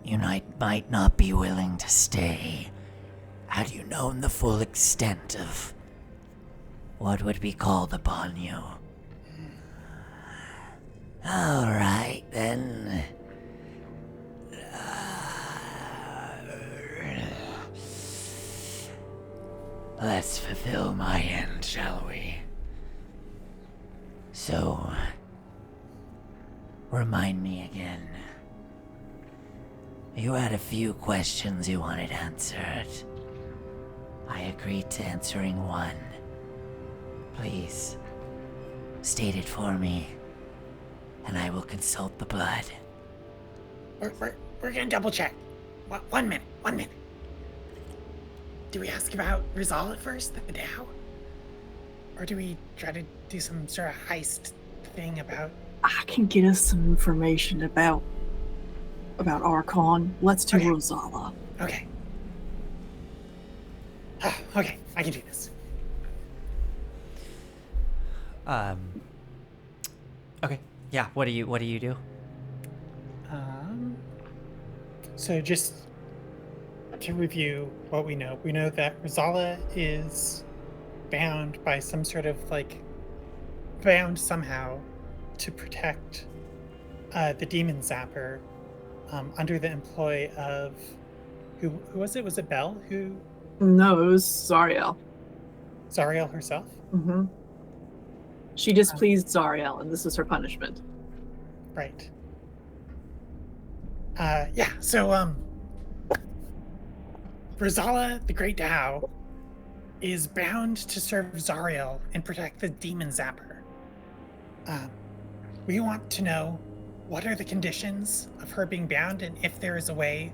you might not be willing to stay had you known the full extent of what would be called upon you. All right, then. Let's fulfill my end, shall we? So, remind me again. You had a few questions you wanted answered. I agreed to answering one. Please, state it for me, and I will consult the blood. We're gonna double check. 1 minute. Do we ask about Rizal first, the Dow? Or do we try to do some sort of heist thing about... I can get us some information about Archon. Let's do Rosala. Okay. Okay, I can do this. Okay. Yeah, what do you do? So just to review what we know that Rosala is bound by some sort of bound somehow to protect the demon zapper under the employ of who was it? Was it Belle who? No, it was Zariel. Zariel herself? Mm-hmm. She displeased Zariel, and this is her punishment. Right. So Rosala, the Great Dow, is bound to serve Zariel and protect the demon zapper. We want to know what are the conditions of her being bound and if there is a way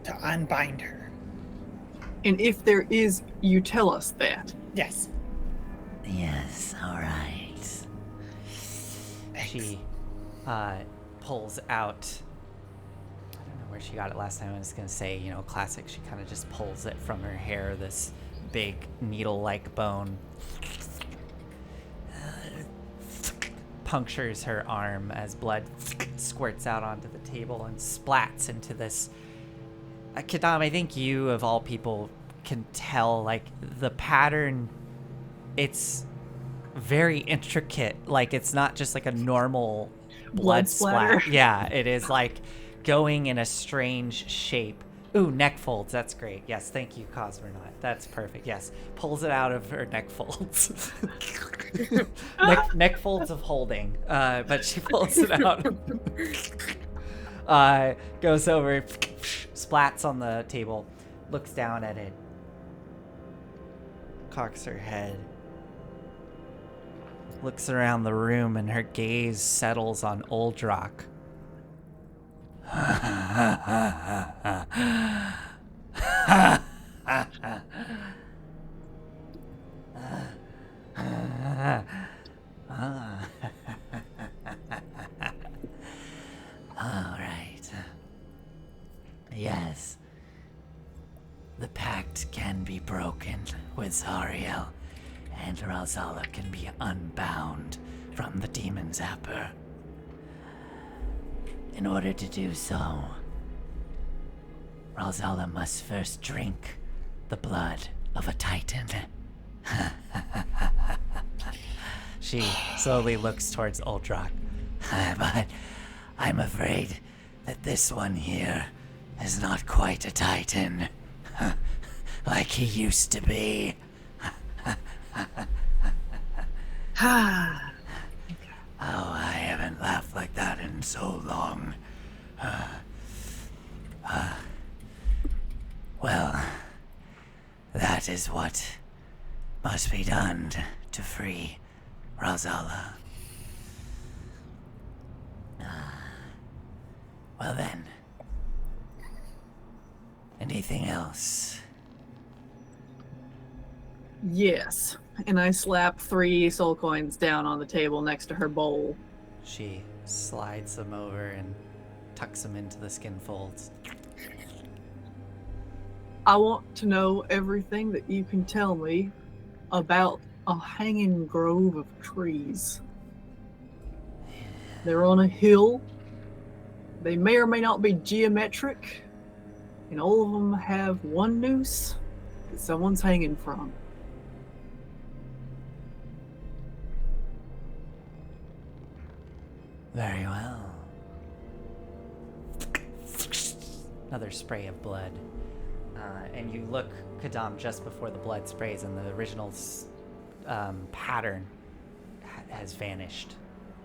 to unbind her. And if there is, you tell us that. Yes. Yes, all right. Thanks. She pulls out, I don't know where she got it last time. I was going to say, classic. She kind of just pulls it from her hair, this big needle-like bone. Punctures her arm as blood squirts out onto the table and splats into this. Kadam, I think you, of all people, can tell, the pattern, it's very intricate. It's not just a normal blood splatter. splat. Yeah, it is going in a strange shape. Ooh, neck folds. That's great. Yes, thank you, Cosmonaut. That's perfect. Yes, pulls it out of her neck folds. neck folds of holding. But she pulls it out. Goes over, splats on the table, looks down at it, cocks her head, looks around the room, and her gaze settles on Uldrock. broken with Zariel, and Ralzala can be unbound from the demon zapper. In order to do so, Ralzala must first drink the blood of a titan. She slowly looks towards Uldrock. But I'm afraid that this one here is not quite a titan, like he used to be. Oh, I haven't laughed like that in so long. Well, that is what must be done to free Ralzala. Well then, anything else? Yes. And I slap 3 soul coins down on the table next to her bowl. She slides them over and tucks them into the skin folds. I want to know everything that you can tell me about a hanging grove of trees. They're on a hill. They may or may not be geometric. And all of them have one noose that someone's hanging from. Very well. Another spray of blood. And you look, Kadam, just before the blood sprays, and the original pattern has vanished.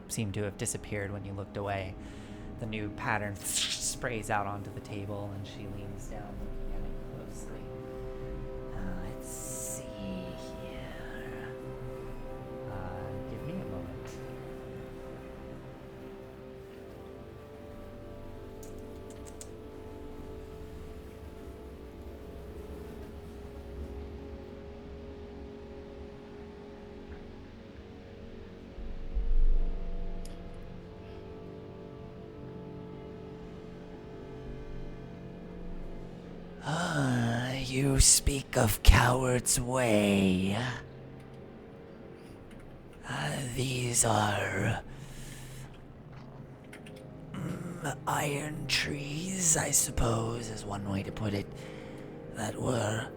Seemed to have disappeared when you looked away. The new pattern sprays out onto the table, and she leans down, looking at it closely. Let's see here. Give me a moment. You speak of Coward's Way. These are iron trees, I suppose, is one way to put it, that were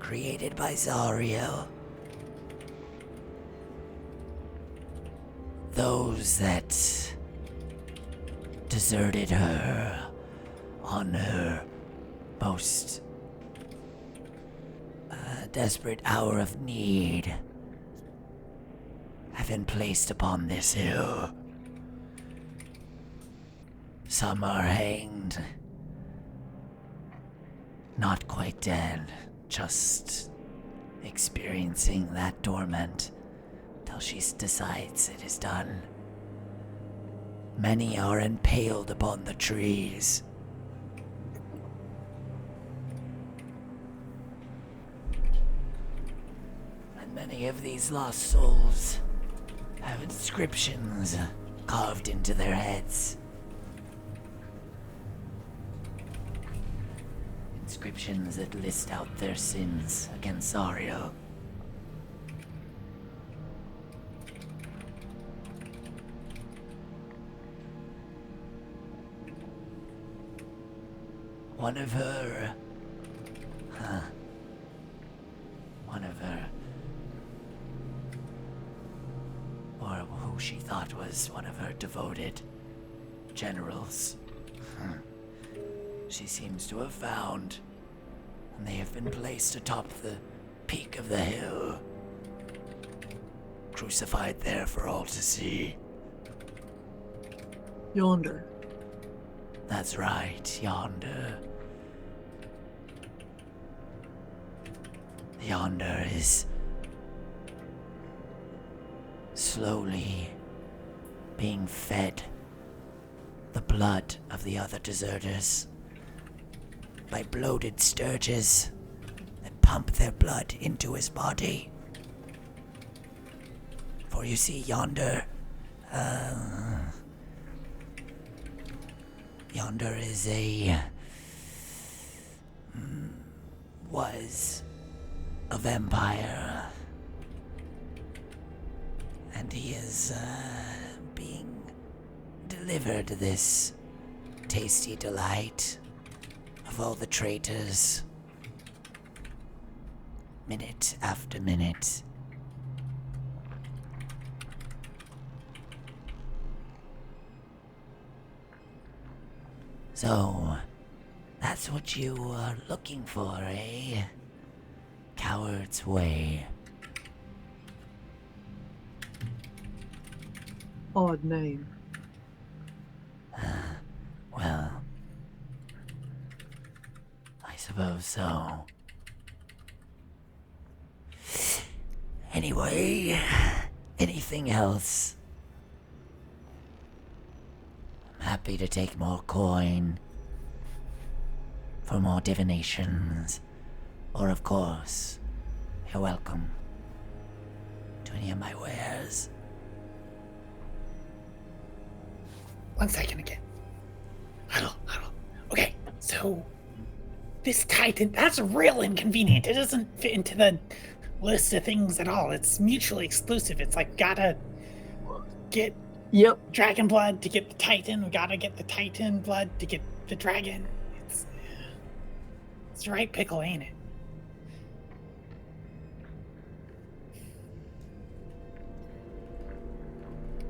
created by Zariel. Those that deserted her on her most desperate hour of need have been placed upon this hill. Some are hanged, not quite dead, just experiencing that torment till she decides it is done. Many are impaled upon the trees. Many of these lost souls have inscriptions carved into their heads. Inscriptions that list out their sins against Zariel. One of her or who she thought was one of her devoted generals, she seems to have found, and they have been placed atop the peak of the hill, crucified there for all to see. Yonder. That's right, yonder. Yonder is slowly being fed the blood of the other deserters by bloated sturges that pump their blood into his body. For you see, yonder is was a vampire. And he is being delivered this tasty delight of all the traitors, minute after minute. So, that's what you are looking for, eh? Coward's Way. Odd name. Well, I suppose so. Anyway, anything else? I'm happy to take more coin for more divinations. Or, of course, you're welcome to any of my wares. 1 second again. Huddle. Okay, so this Titan, that's real inconvenient. It doesn't fit into the list of things at all. It's mutually exclusive. It's like gotta get dragon blood to get the Titan. We gotta get the Titan blood to get the dragon. It's the right pickle, ain't it?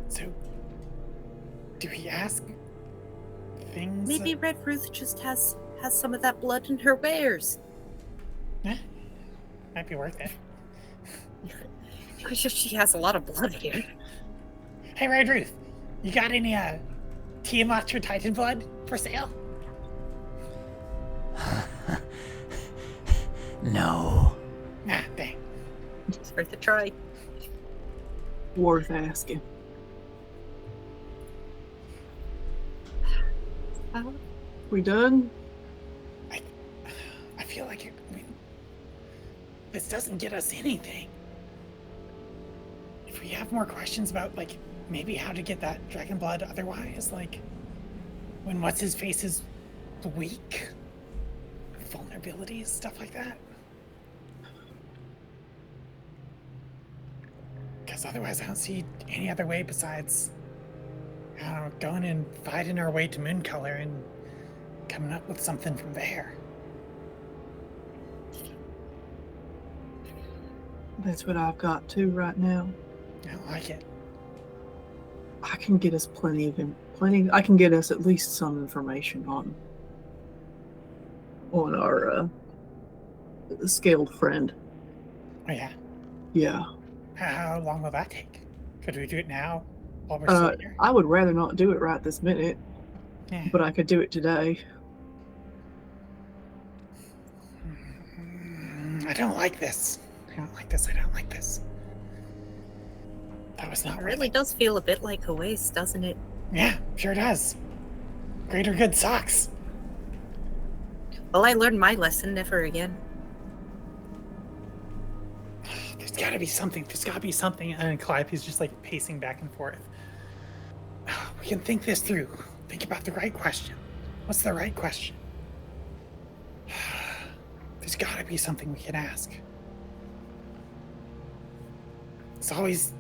So, do we ask things? Maybe Red Ruth just has some of that blood in her wares. Eh, might be worth it. She has a lot of blood here. Hey, Red Ruth, you got any Tiamat or Titan blood for sale? No. Nah, dang. It's worth a try. Worth asking. We done? I feel like this doesn't get us anything. If we have more questions about, like, maybe how to get that dragon blood otherwise, like, when what's-his-face is weak, vulnerabilities, stuff like that. Because otherwise I don't see any other way besides, I don't know, going and fighting our way to Mooncolor and coming up with something from there. That's what I've got too right now. I don't like it. I can get us I can get us at least some information on our scaled friend. Oh, yeah. Yeah. How long will that take? Could we do it now while we're still here? I would rather not do it right this minute, Yeah. but I could do it today. I don't like this. I don't like this. That was not It worth really it. does feel a bit like a waste, doesn't it? Yeah, sure does. Greater good sucks. Well, I learned my lesson, never again. There's gotta be something. And Calliope's just like pacing back and forth. We can think this through. Think about the right question. What's the right question? There's gotta be something we can ask. It's always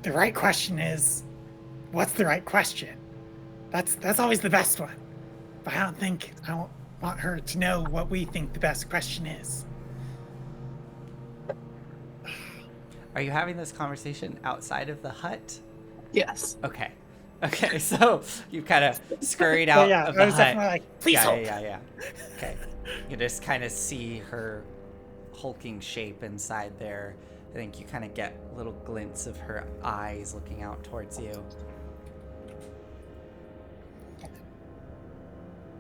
the right question is, what's the right question? That's always the best one. But I don't want her to know what we think the best question is. Are you having this conversation outside of the hut? Yes. Okay. Okay, so you kind of scurried out of the I was hut. definitely like, please hold. Yeah. Okay. You just kind of see her hulking shape inside there. I think you kind of get little glints of her eyes looking out towards you.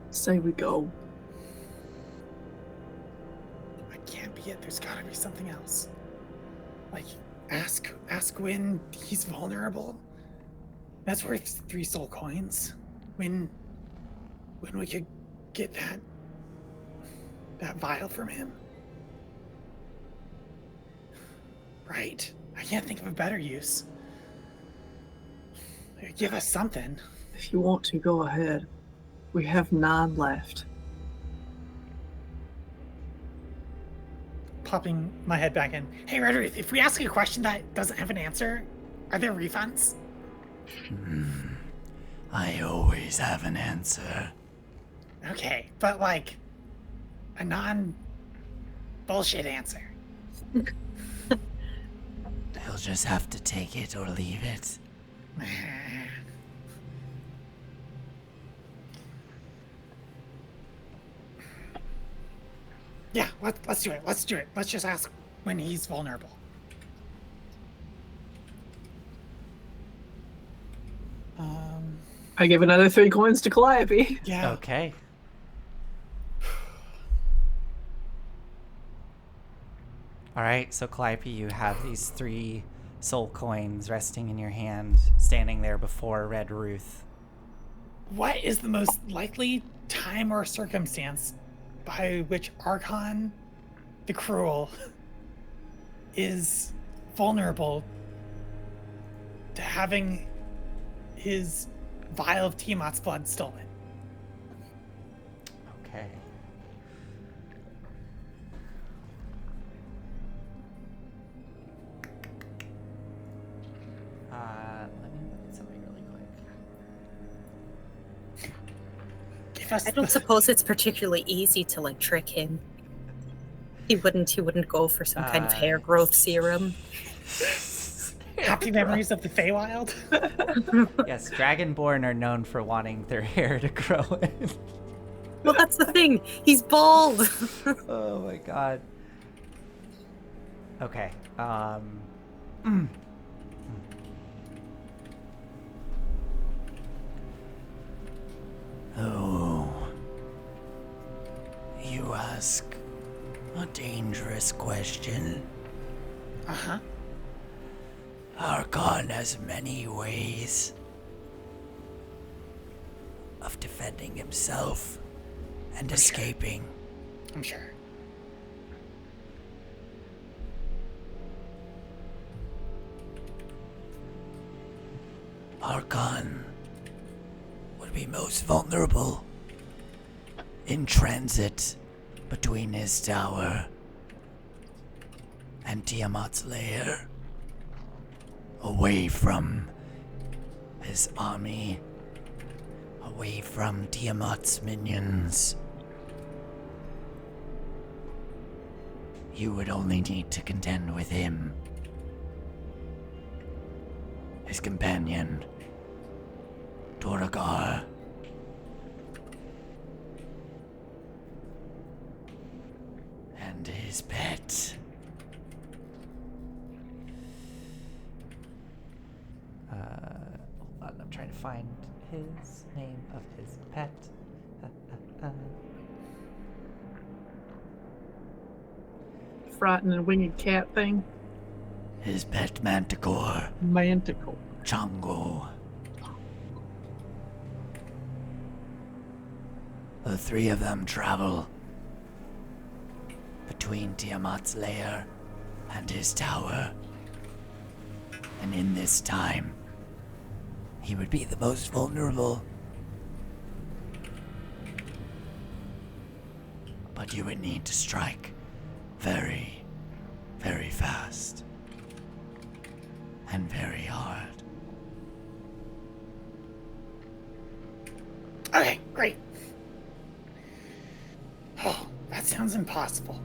Say we go. That can't be it. There's gotta be something else. Like, ask when he's vulnerable. That's worth 3 soul coins. When we could get that vial from him. Right. I can't think of a better use. Give us something. If you want to, go ahead. We have 9 left. popping my head back in. Hey, Red Ruth, if we ask a question that doesn't have an answer, are there refunds? I always have an answer. Okay, but like a non-bullshit answer. He'll just have to take it or leave it. Yeah, let's do it. Let's do it. Let's just ask when he's vulnerable. I give another 3 coins to Calliope. Yeah. Okay. All right, so Calliope, you have these 3 soul coins resting in your hand, standing there before Red Ruth. What is the most likely time or circumstance by which Archon the Cruel is vulnerable to having his vial of Tiamat's blood stolen? Okay. Let me look at something really quick. Give us I don't the suppose it's particularly easy to like trick him. He wouldn't go for some kind of hair growth serum. happy memories of the Feywild. Yes, Dragonborn are known for wanting their hair to grow in. Well, that's the thing. He's bald. Oh my god. Okay. Oh. You ask a dangerous question. Uh-huh. Archon has many ways of defending himself and escaping. I'm sure. Archon would be most vulnerable in transit between his tower and Tiamat's lair, away from his army, away from Tiamat's minions. You would only need to contend with him, his companion, Toragar, and his pet. Hold on, I'm trying to find his name of his pet. Frightened and winged cat thing. His pet manticore, Manticore. Chango. The 3 of them travel between Tiamat's lair and his tower. And in this time, he would be the most vulnerable. But you would need to strike very, very fast. And very hard. Okay, great. Oh, that sounds impossible.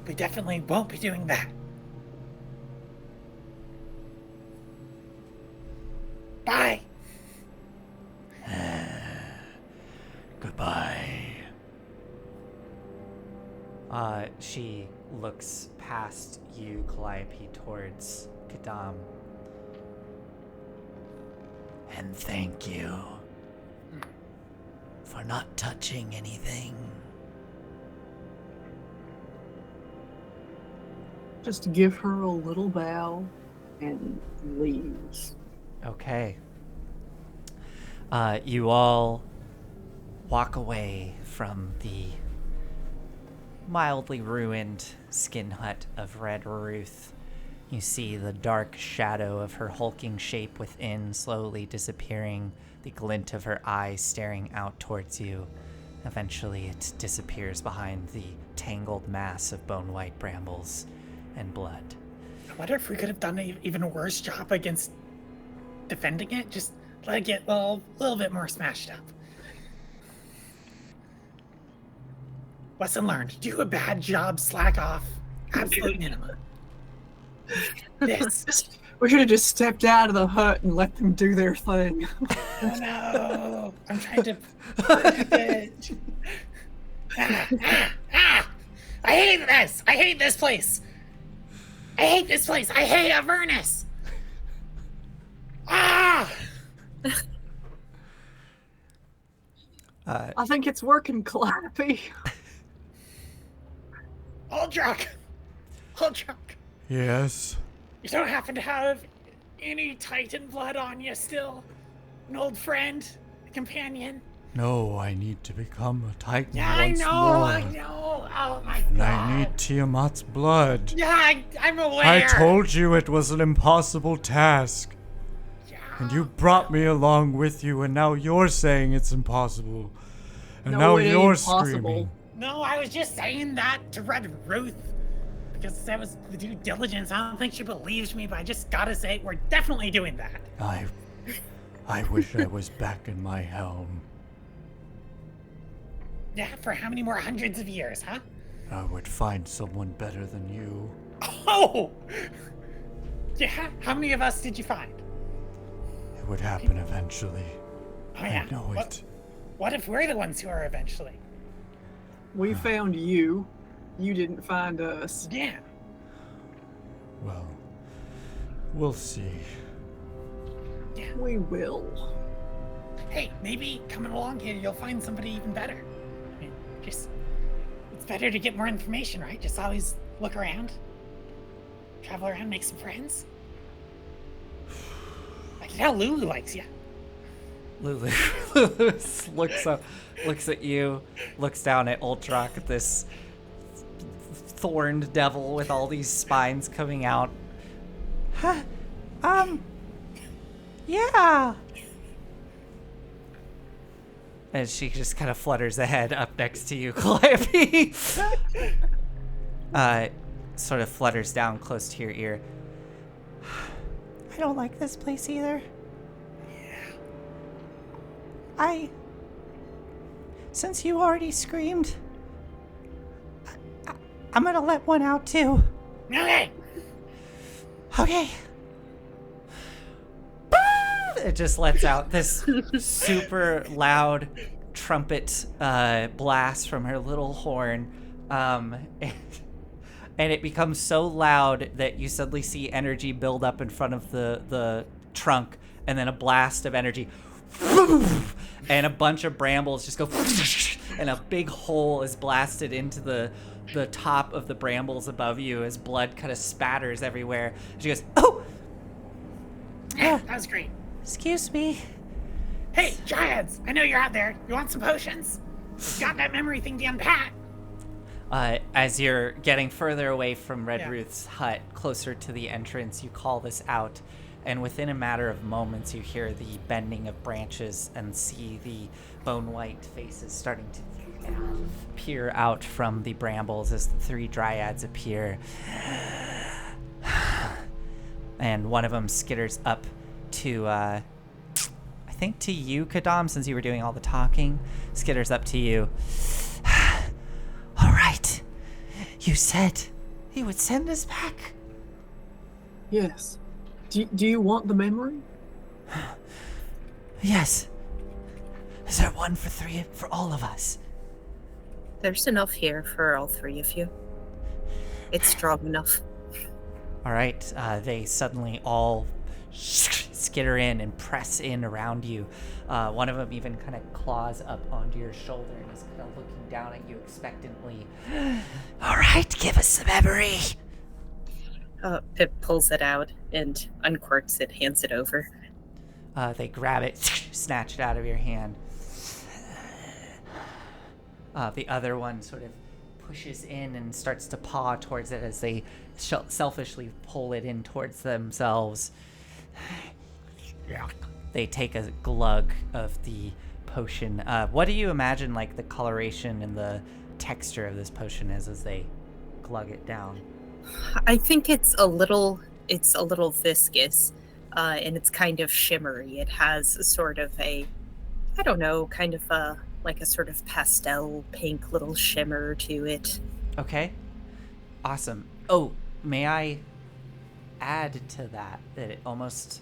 We definitely won't be doing that. Bye. Goodbye. She looks past you, Calliope, towards Kadam. And thank you for not touching anything. Just give her a little bow and leaves. Okay. You all walk away from the mildly ruined skin hut of Red Ruth. You see the dark shadow of her hulking shape within slowly disappearing, the glint of her eyes staring out towards you, Eventually, it disappears behind the tangled mass of bone-white brambles and blood. I wonder if we could have done an even worse job against defending it. Just let it get a little bit more smashed up. Lesson learned. Do a bad job, slack off. Absolute minimum. This. We should have just stepped out of the hut and let them do their thing. Oh no! I'm trying to. I hate this! I hate this place! I hate this place! I hate Avernus! Ah! I think it's working, Clappy. Hold drunk! Hold drunk! Yes. You don't happen to have any Titan blood on you still? An old friend? A companion? No, I need to become a Titan Yeah, once more. I know! Oh my And god! I need Tiamat's blood. Yeah, I'm aware! I told you it was an impossible task. Yeah. And you brought me along with you, and now you're saying it's impossible. And No, now it ain't you're impossible. screaming. No, I was just saying that to Red Ruth. Because that was the due diligence. I don't think she believes me, but I just gotta say, we're definitely doing that. I wish I was back in my helm. Yeah, for how many more hundreds of years, huh? I would find someone better than you. Oh! Yeah, how many of us did you find? It would happen eventually. Oh yeah. I know it. What if we're the ones who are eventually? We found you. You didn't find us. Yeah. Well, we'll see. Yeah. We will. Hey, maybe coming along here, you'll find somebody even better. I mean, just, it's better to get more information, right? Just always look around, travel around, make some friends. I can tell Lulu likes you. Lulu looks at you, looks down at Ultrak, this thorned devil with all these spines coming out. Huh, yeah. And she just kind of flutters ahead up next to you, Calliope. Sort of flutters down close to your ear. I don't like this place either. Since you already screamed, I'm gonna let one out too. Okay. Okay. It just lets out this super loud trumpet blast from her little horn. And it becomes so loud that you suddenly see energy build up in front of the trunk, and then a blast of energy. And a bunch of brambles just go, and a big hole is blasted into the top of the brambles above you as blood kind of spatters everywhere. She goes, oh! Yeah, that was great. Excuse me. Hey, Dryads, I know you're out there. You want some potions? Got that memory thing down pat. As you're getting further away from Red Yeah. Ruth's hut, closer to the entrance, you call this out, and within a matter of moments, you hear the bending of branches and see the bone-white faces starting to peer out from the brambles as the three dryads appear. And one of them skitters up to, I think to you, Kadam, since you were doing all the talking, skitters up to you. All right. You said he would send us back. Yes. Do you want the memory? Yes. Is there one for all of us? There's enough here for all three of you. It's strong enough. All right. They suddenly all skitter in and press in around you. One of them even kind of claws up onto your shoulder and is kind of looking down at you expectantly. All right, give us the memory. Pip pulls it out and uncorks it, hands it over. They grab it, snatch it out of your hand. The other one sort of pushes in and starts to paw towards it as they selfishly pull it in towards themselves. They take a glug of the potion. What do you imagine like the coloration and the texture of this potion is as they glug it down? I think it's a little viscous, and it's kind of shimmery. It has a sort of a, I don't know, kind of like a sort of pastel pink little shimmer to it. Okay. Awesome. Oh, may I add to that it almost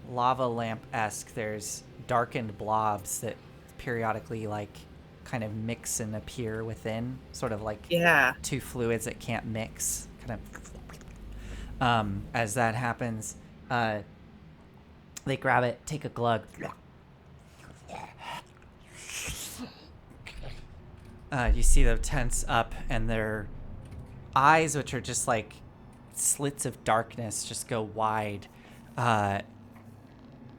lava lamp-esque, there's darkened blobs that periodically like kind of mix and appear within, sort of like two fluids that can't mix, kind of as that happens. They grab it, take a glug. You see them tense up, and their eyes, which are just like slits of darkness, just go wide.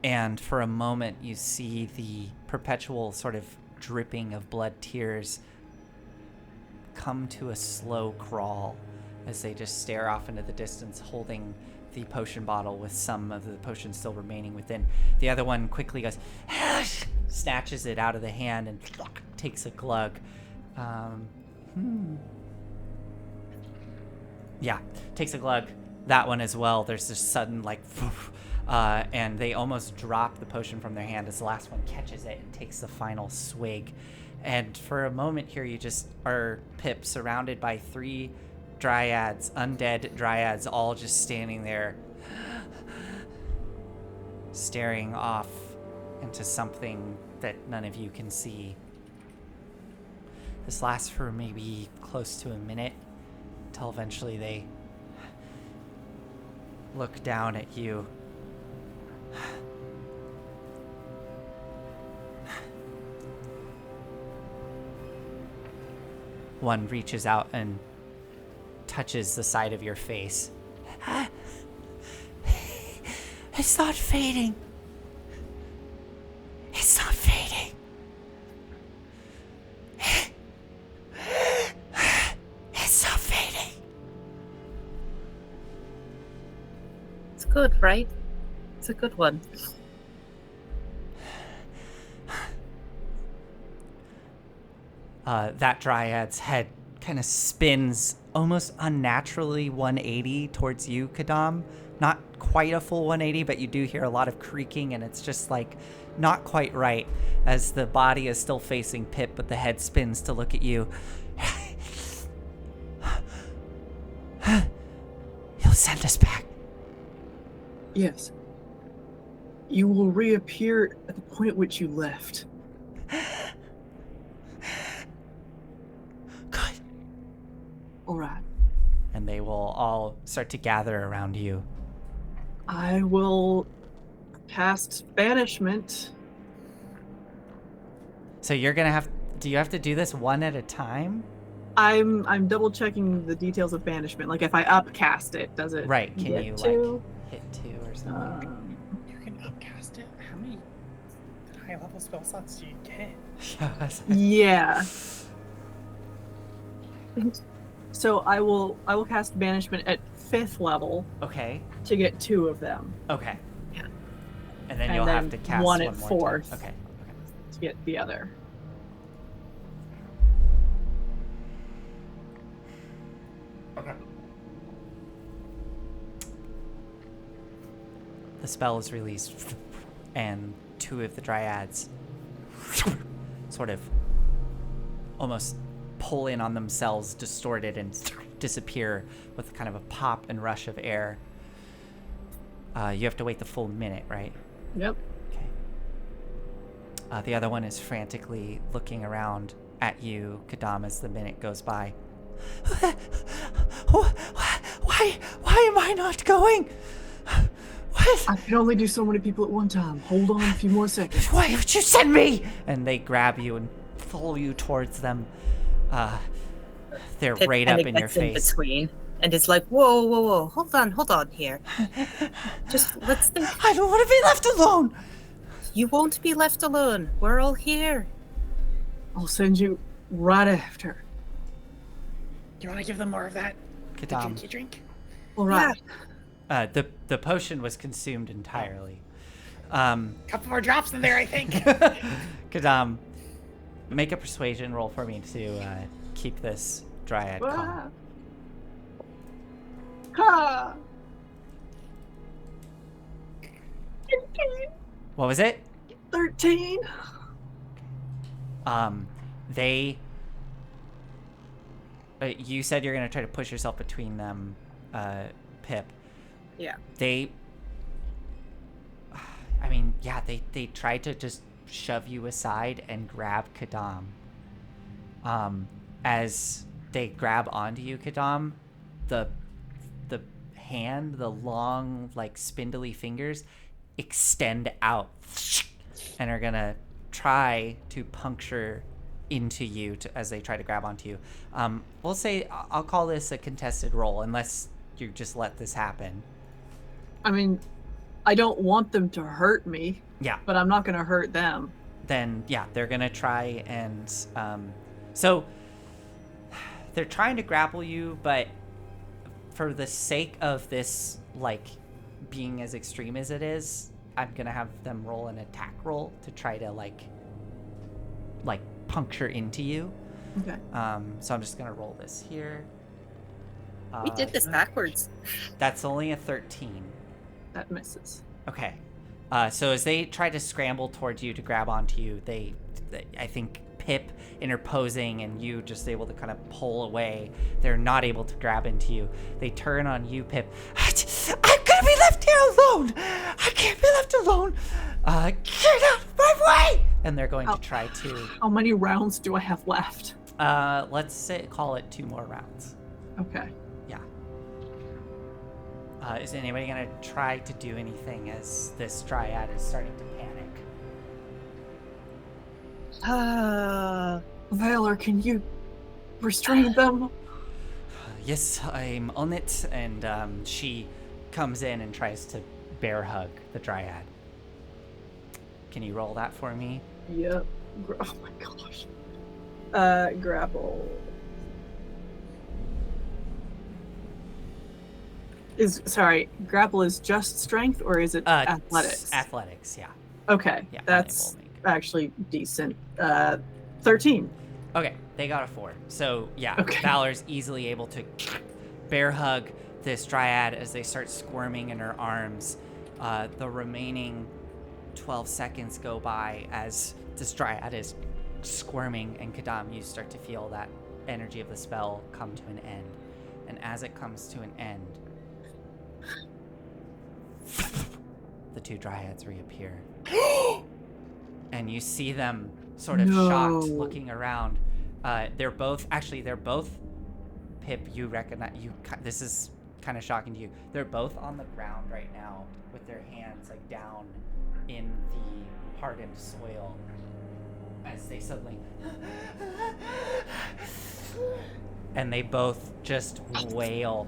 And for a moment, you see the perpetual sort of dripping of blood tears come to a slow crawl as they just stare off into the distance, holding the potion bottle with some of the potion still remaining within. The other one quickly goes, snatches it out of the hand and takes a glug. Yeah, takes a glug. That one as well. There's this sudden like, and they almost drop the potion from their hand as the last one catches it and takes the final swig. And for a moment here, you just are, Pip, surrounded by 3 dryads, undead dryads, all just standing there, staring off into something that none of you can see. This lasts for maybe close to a minute, until eventually they look down at you. One reaches out and touches the side of your face. It's not fading. It's not fading. It's not fading. It's good, right? It's a good one. That dryad's head kind of spins almost unnaturally 180 towards you, Kadam. Not quite a full 180, but you do hear a lot of creaking, and it's just like not quite right as the body is still facing Pip, but the head spins to look at you. You'll send us back. Yes. You will reappear at the point at which you left. Good. All right. And they will all start to gather around you. I will cast banishment. So you're gonna have, do you have to do this one at a time? I'm double checking the details of banishment. Like if I upcast it, does it Right, can get you to? like hit 2 or something? You can upcast it. How many high level spell slots do you get? Yeah. So I will cast banishment at 5th level Okay. to get 2 of them. Okay. Yeah. And then And you'll have to then cast one one at more 4th. time. Okay. To get the other. Okay. The spell is released, and 2 of the dryads sort of almost pull in on themselves, distorted, and disappear with kind of a pop and rush of air. You have to wait the full minute, right? Yep. Okay. The other one is frantically looking around at you, Kadam, as the minute goes by. Why am I not going? What? I can only do so many people at one time. Hold on a few more seconds. Why would you send me? And they grab you and pull you towards them. They're Pip right kinda up in your gets in face. between and is like, whoa, hold on here. Just let's think. I don't want to be left alone. You won't be left alone. We're all here. I'll send you right after. Do you want to give them more of that? The Kadam. drinky drink? All right. The potion was consumed entirely. Couple more drops in there, I think. Kadam, make a persuasion roll for me to keep this dryad calm. Ha! What was it? 13. They. You said you're gonna try to push yourself between them, Pip. Yeah. They. I mean, yeah, they tried to just shove you aside and grab Kadam. As they grab onto you, Kadam, the hand, the long, like, spindly fingers extend out and are gonna try to puncture into you as they try to grab onto you. We'll say I'll call this a contested roll unless you just let this happen. I mean, I don't want them to hurt me. Yeah. But I'm not gonna hurt them. Then yeah, they're gonna try and so they're trying to grapple you, but for the sake of this, like, being as extreme as it is, I'm gonna have them roll an attack roll to try to like puncture into you. Okay. So I'm just gonna roll this here. We did this backwards. That's only a 13. That misses. Okay. So as they try to scramble towards you to grab onto you, they I think Pip interposing and you just able to kind of pull away. They're not able to grab into you. They turn on you, Pip. I'm gonna be left here alone. I can't be left alone. Get out of my way! And they're going to try to. How many rounds do I have left? Let's call it 2 more rounds. Okay. Yeah. Is anybody gonna try to do anything as this dryad is starting to panic? Valor, can you restrain them? Yes, I'm on it, and she comes in and tries to bear hug the dryad. Can you roll that for me? Yep. Oh my gosh. Grapple. Grapple is just strength, or is it athletics? Athletics, yeah. Okay, Yeah, that's actually decent. 13. Okay, they got a 4. So, yeah, Okay. Valor's easily able to bear hug this dryad as they start squirming in her arms. The remaining 12 seconds go by as this dryad is squirming, and Kadam, you start to feel that energy of the spell come to an end. And as it comes to an end, the 2 dryads reappear. And you see them sort of shocked, looking around. They're both Pip, you recognize, this is kind of shocking to you. They're both on the ground right now with their hands like down in the hardened soil as they suddenly and they both just wail.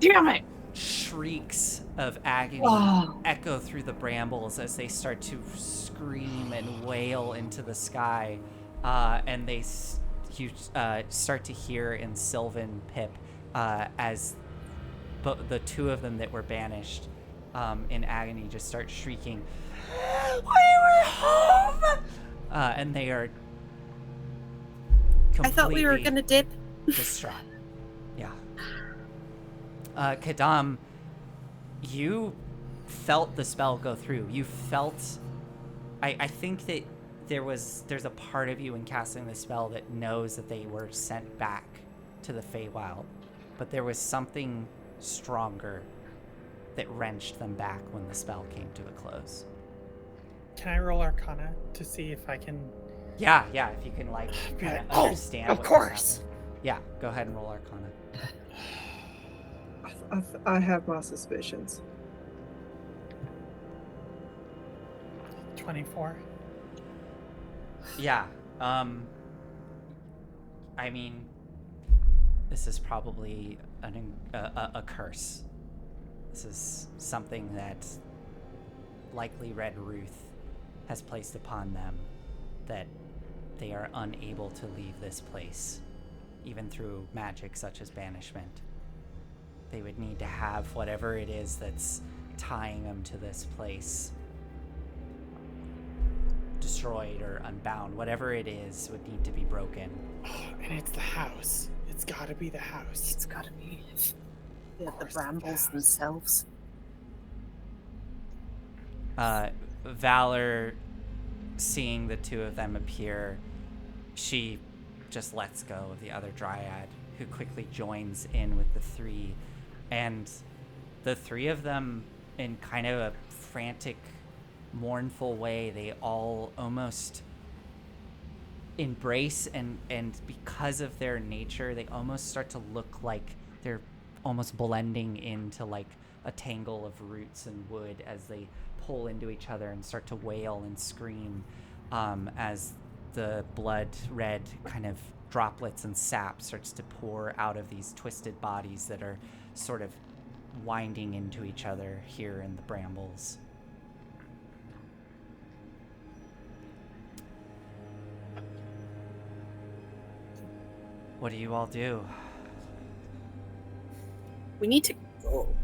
Damn it! Shrieks of agony echo through the brambles as they start to scream and wail into the sky, and you start to hear in Sylvan, Pip, as the 2 of them that were banished in agony just start shrieking, "We were home!" And they are completely I thought we were gonna dip. distraught. Yeah. Kadam, you felt the spell go through. You felt. I think that there's a part of you in casting the spell that knows that they were sent back to the Feywild, but there was something stronger that wrenched them back when the spell came to a close. Can I roll Arcana to see if I can? Yeah. If you can kind of understand. Of what course. happened. Yeah. Go ahead and roll Arcana. I have my suspicions. 24. Yeah. I mean, this is probably a curse. This is something that likely Red Ruth has placed upon them, that they are unable to leave this place, even through magic such as banishment. They would need to have whatever it is that's tying them to this place destroyed or unbound. Whatever it is would need to be broken. Oh, and it's the house. It's gotta be the house. It's gotta be the course, brambles the house. themselves. Valor, seeing the two of them appear, she just lets go of the other dryad, who quickly joins in with the three. And the three of them, in kind of a frantic, mournful way, they all almost embrace, and because of their nature, they almost start to look like they're almost blending into like a tangle of roots and wood as they pull into each other and start to wail and scream, as the blood red kind of droplets and sap starts to pour out of these twisted bodies that are sort of winding into each other here in the brambles. What do you all do? We need to go.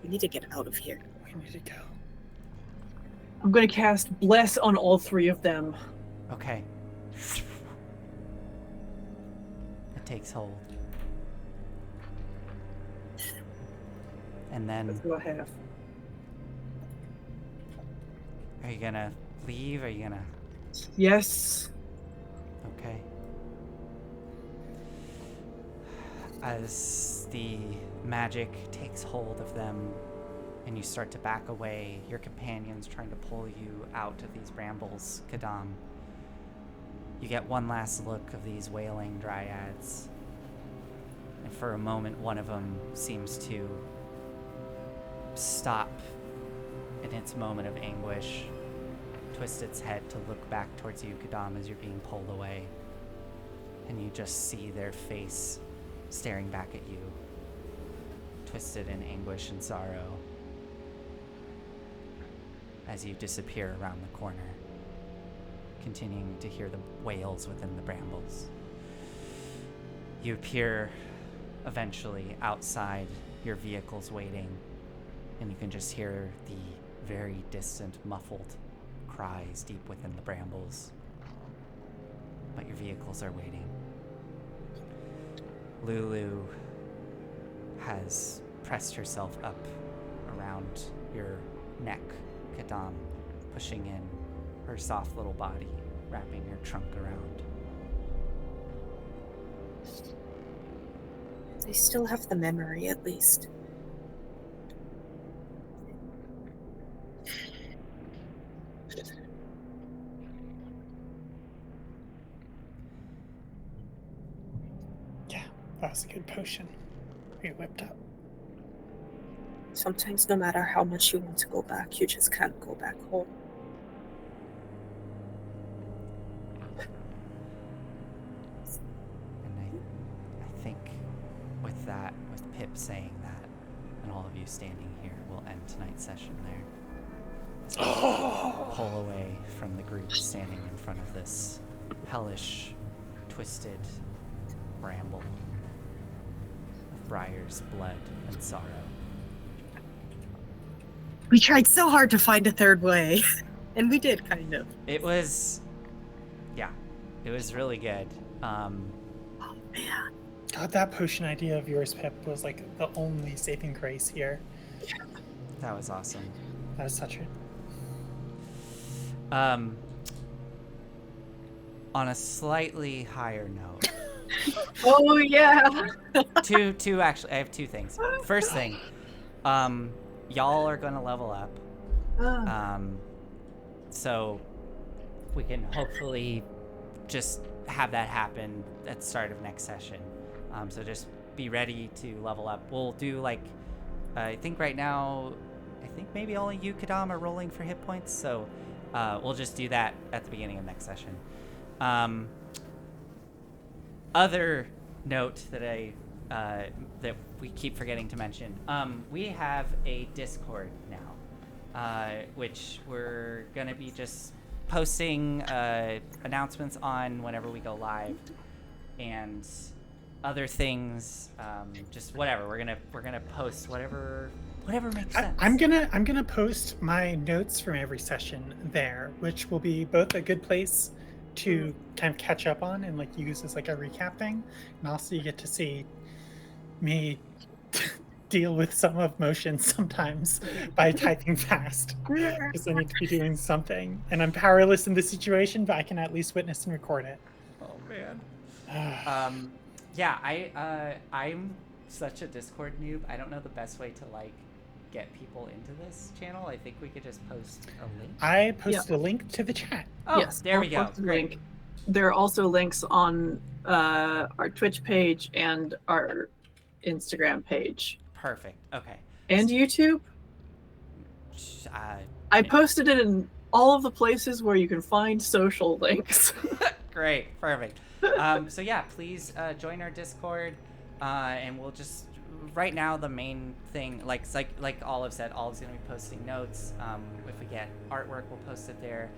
We need to get out of here. We need to go. I'm going to cast Bless on all three of them. Okay. It takes hold. And then, That's what I have. are you gonna leave? Are you gonna... Yes. Okay. As the magic takes hold of them and you start to back away, your companion's trying to pull you out of these brambles, Kadam. You get one last look of these wailing dryads, and for a moment one of them seems to stop in its moment of anguish, twist its head to look back towards you, Kadam, as you're being pulled away, and you just see their face staring back at you, twisted in anguish and sorrow, as you disappear around the corner, continuing to hear the wails within the brambles. You appear eventually outside, your vehicle's waiting, and you can just hear the very distant, muffled cries deep within the brambles. But your vehicles are waiting. Lulu has pressed herself up around your neck, Kadam, pushing in her soft little body, wrapping your trunk around. I still have the memory, at least. Yeah, that was a good potion we whipped up. Sometimes no matter how much you want to go back, you just can't go back home. And I think with that, with Pip saying that, and all of you standing here, we'll end tonight's session there. As we pull away from the group standing in front of this hellish, twisted bramble of briars, blood, and sorrow. We tried so hard to find a third way, and we did, kind of. It was really good. Oh, man. God, that potion idea of yours, Pip, was like the only saving grace here. That was awesome. That was such a... On a slightly higher note, Oh, yeah. two actually, I have two things. First thing, y'all are gonna level up, so we can hopefully just have that happen at the start of next session. So just be ready to level up. We'll do like, I think right now, I think maybe only you, Kadam, are rolling for hit points, so we'll just do that at the beginning of next session. Other note that that we keep forgetting to mention, we have a Discord now, which we're gonna be just posting announcements on whenever we go live, and other things, just whatever. We're gonna post whatever Whatever makes sense. I'm gonna post my notes from every session there, which will be both a good place to kind of catch up on and like use as like a recap thing, and also you get to see me deal with some emotion sometimes by typing fast because I need to be doing something, and I'm powerless in this situation, but I can at least witness and record it. Oh man. Yeah, I'm such a Discord noob. I don't know the best way to like get people into this channel. I think we could just post a link. I posted a link to the chat. Oh, Yes, there we I'll go. post the Great. link. There are also links on our Twitch page and our Instagram page Perfect. Okay. and YouTube. Uh, I posted it in all of the places where you can find social links. Great. Perfect. So yeah, please join our Discord, and we'll just right now the main thing, like Olive said, Olive's gonna be posting notes. If we get artwork, we'll post it there.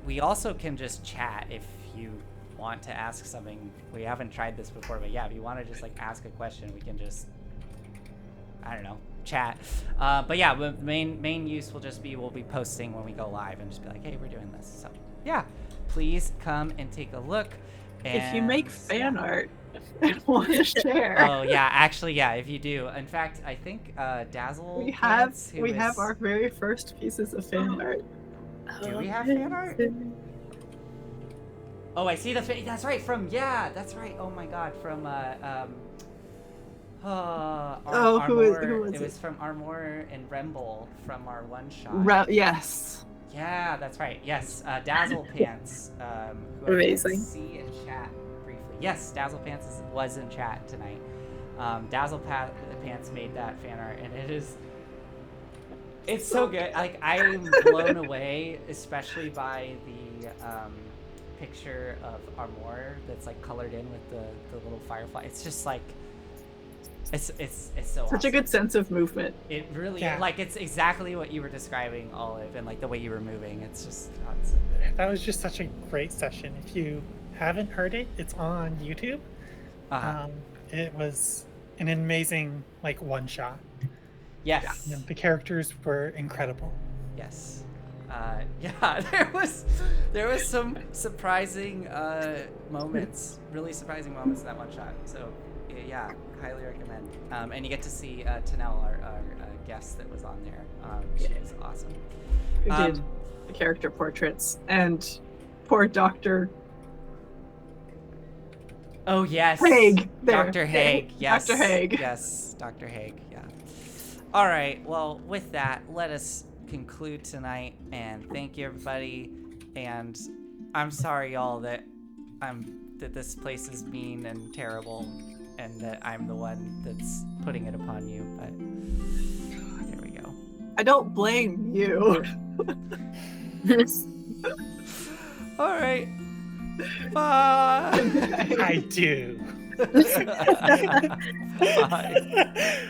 We also can just chat if you want to ask something. We haven't tried this before, but yeah, if you want to just like ask a question, we can just, I don't know, chat. But yeah, the main use will just be we'll be posting when we go live and just be like, hey, we're doing this. So yeah, please come and take a look. And If you make fan art and want to share, oh yeah, actually yeah, if you do. In fact, I think Dazzle we have Pants, who is- our very first pieces of fan art. Do we have fan art? Oh, I see the that's right, from that's right. Oh my god, from who is it it? was from Armor and Remble from our one shot. Yes. Yeah, that's right. Yes, Dazzle Pants. Who Amazing. I can see in chat briefly. Yes, Dazzle Pants was in chat tonight. Dazzle Pants made that fan art, and it's so good. Like I'm blown away, especially by the picture of Armor that's like colored in with the little firefly. It's just like it's so Such a good sense of movement. It really Yeah. like it's exactly what you were describing, Olive, and like the way you were moving. It's just it's so good. That was just such a great session. If you haven't heard it, it's on YouTube. It was an amazing like one shot. Yes. And the characters were incredible. Yes. Yeah, there was some surprising moments, really surprising moments in that one shot. So yeah, highly recommend. And you get to see Tanel, our guest that was on there. She was awesome. Who did the character portraits and poor Dr. Oh yes, Haig. There. Dr. Haig. Yes, Dr. Haig. Yes, Dr. Haig. Yeah. All right. Well, with that, let us conclude tonight, and thank you everybody. And I'm sorry, y'all, that this place is mean and terrible, and that I'm the one that's putting it upon you. But there we go. I don't blame you. All right. Bye. I do. Bye.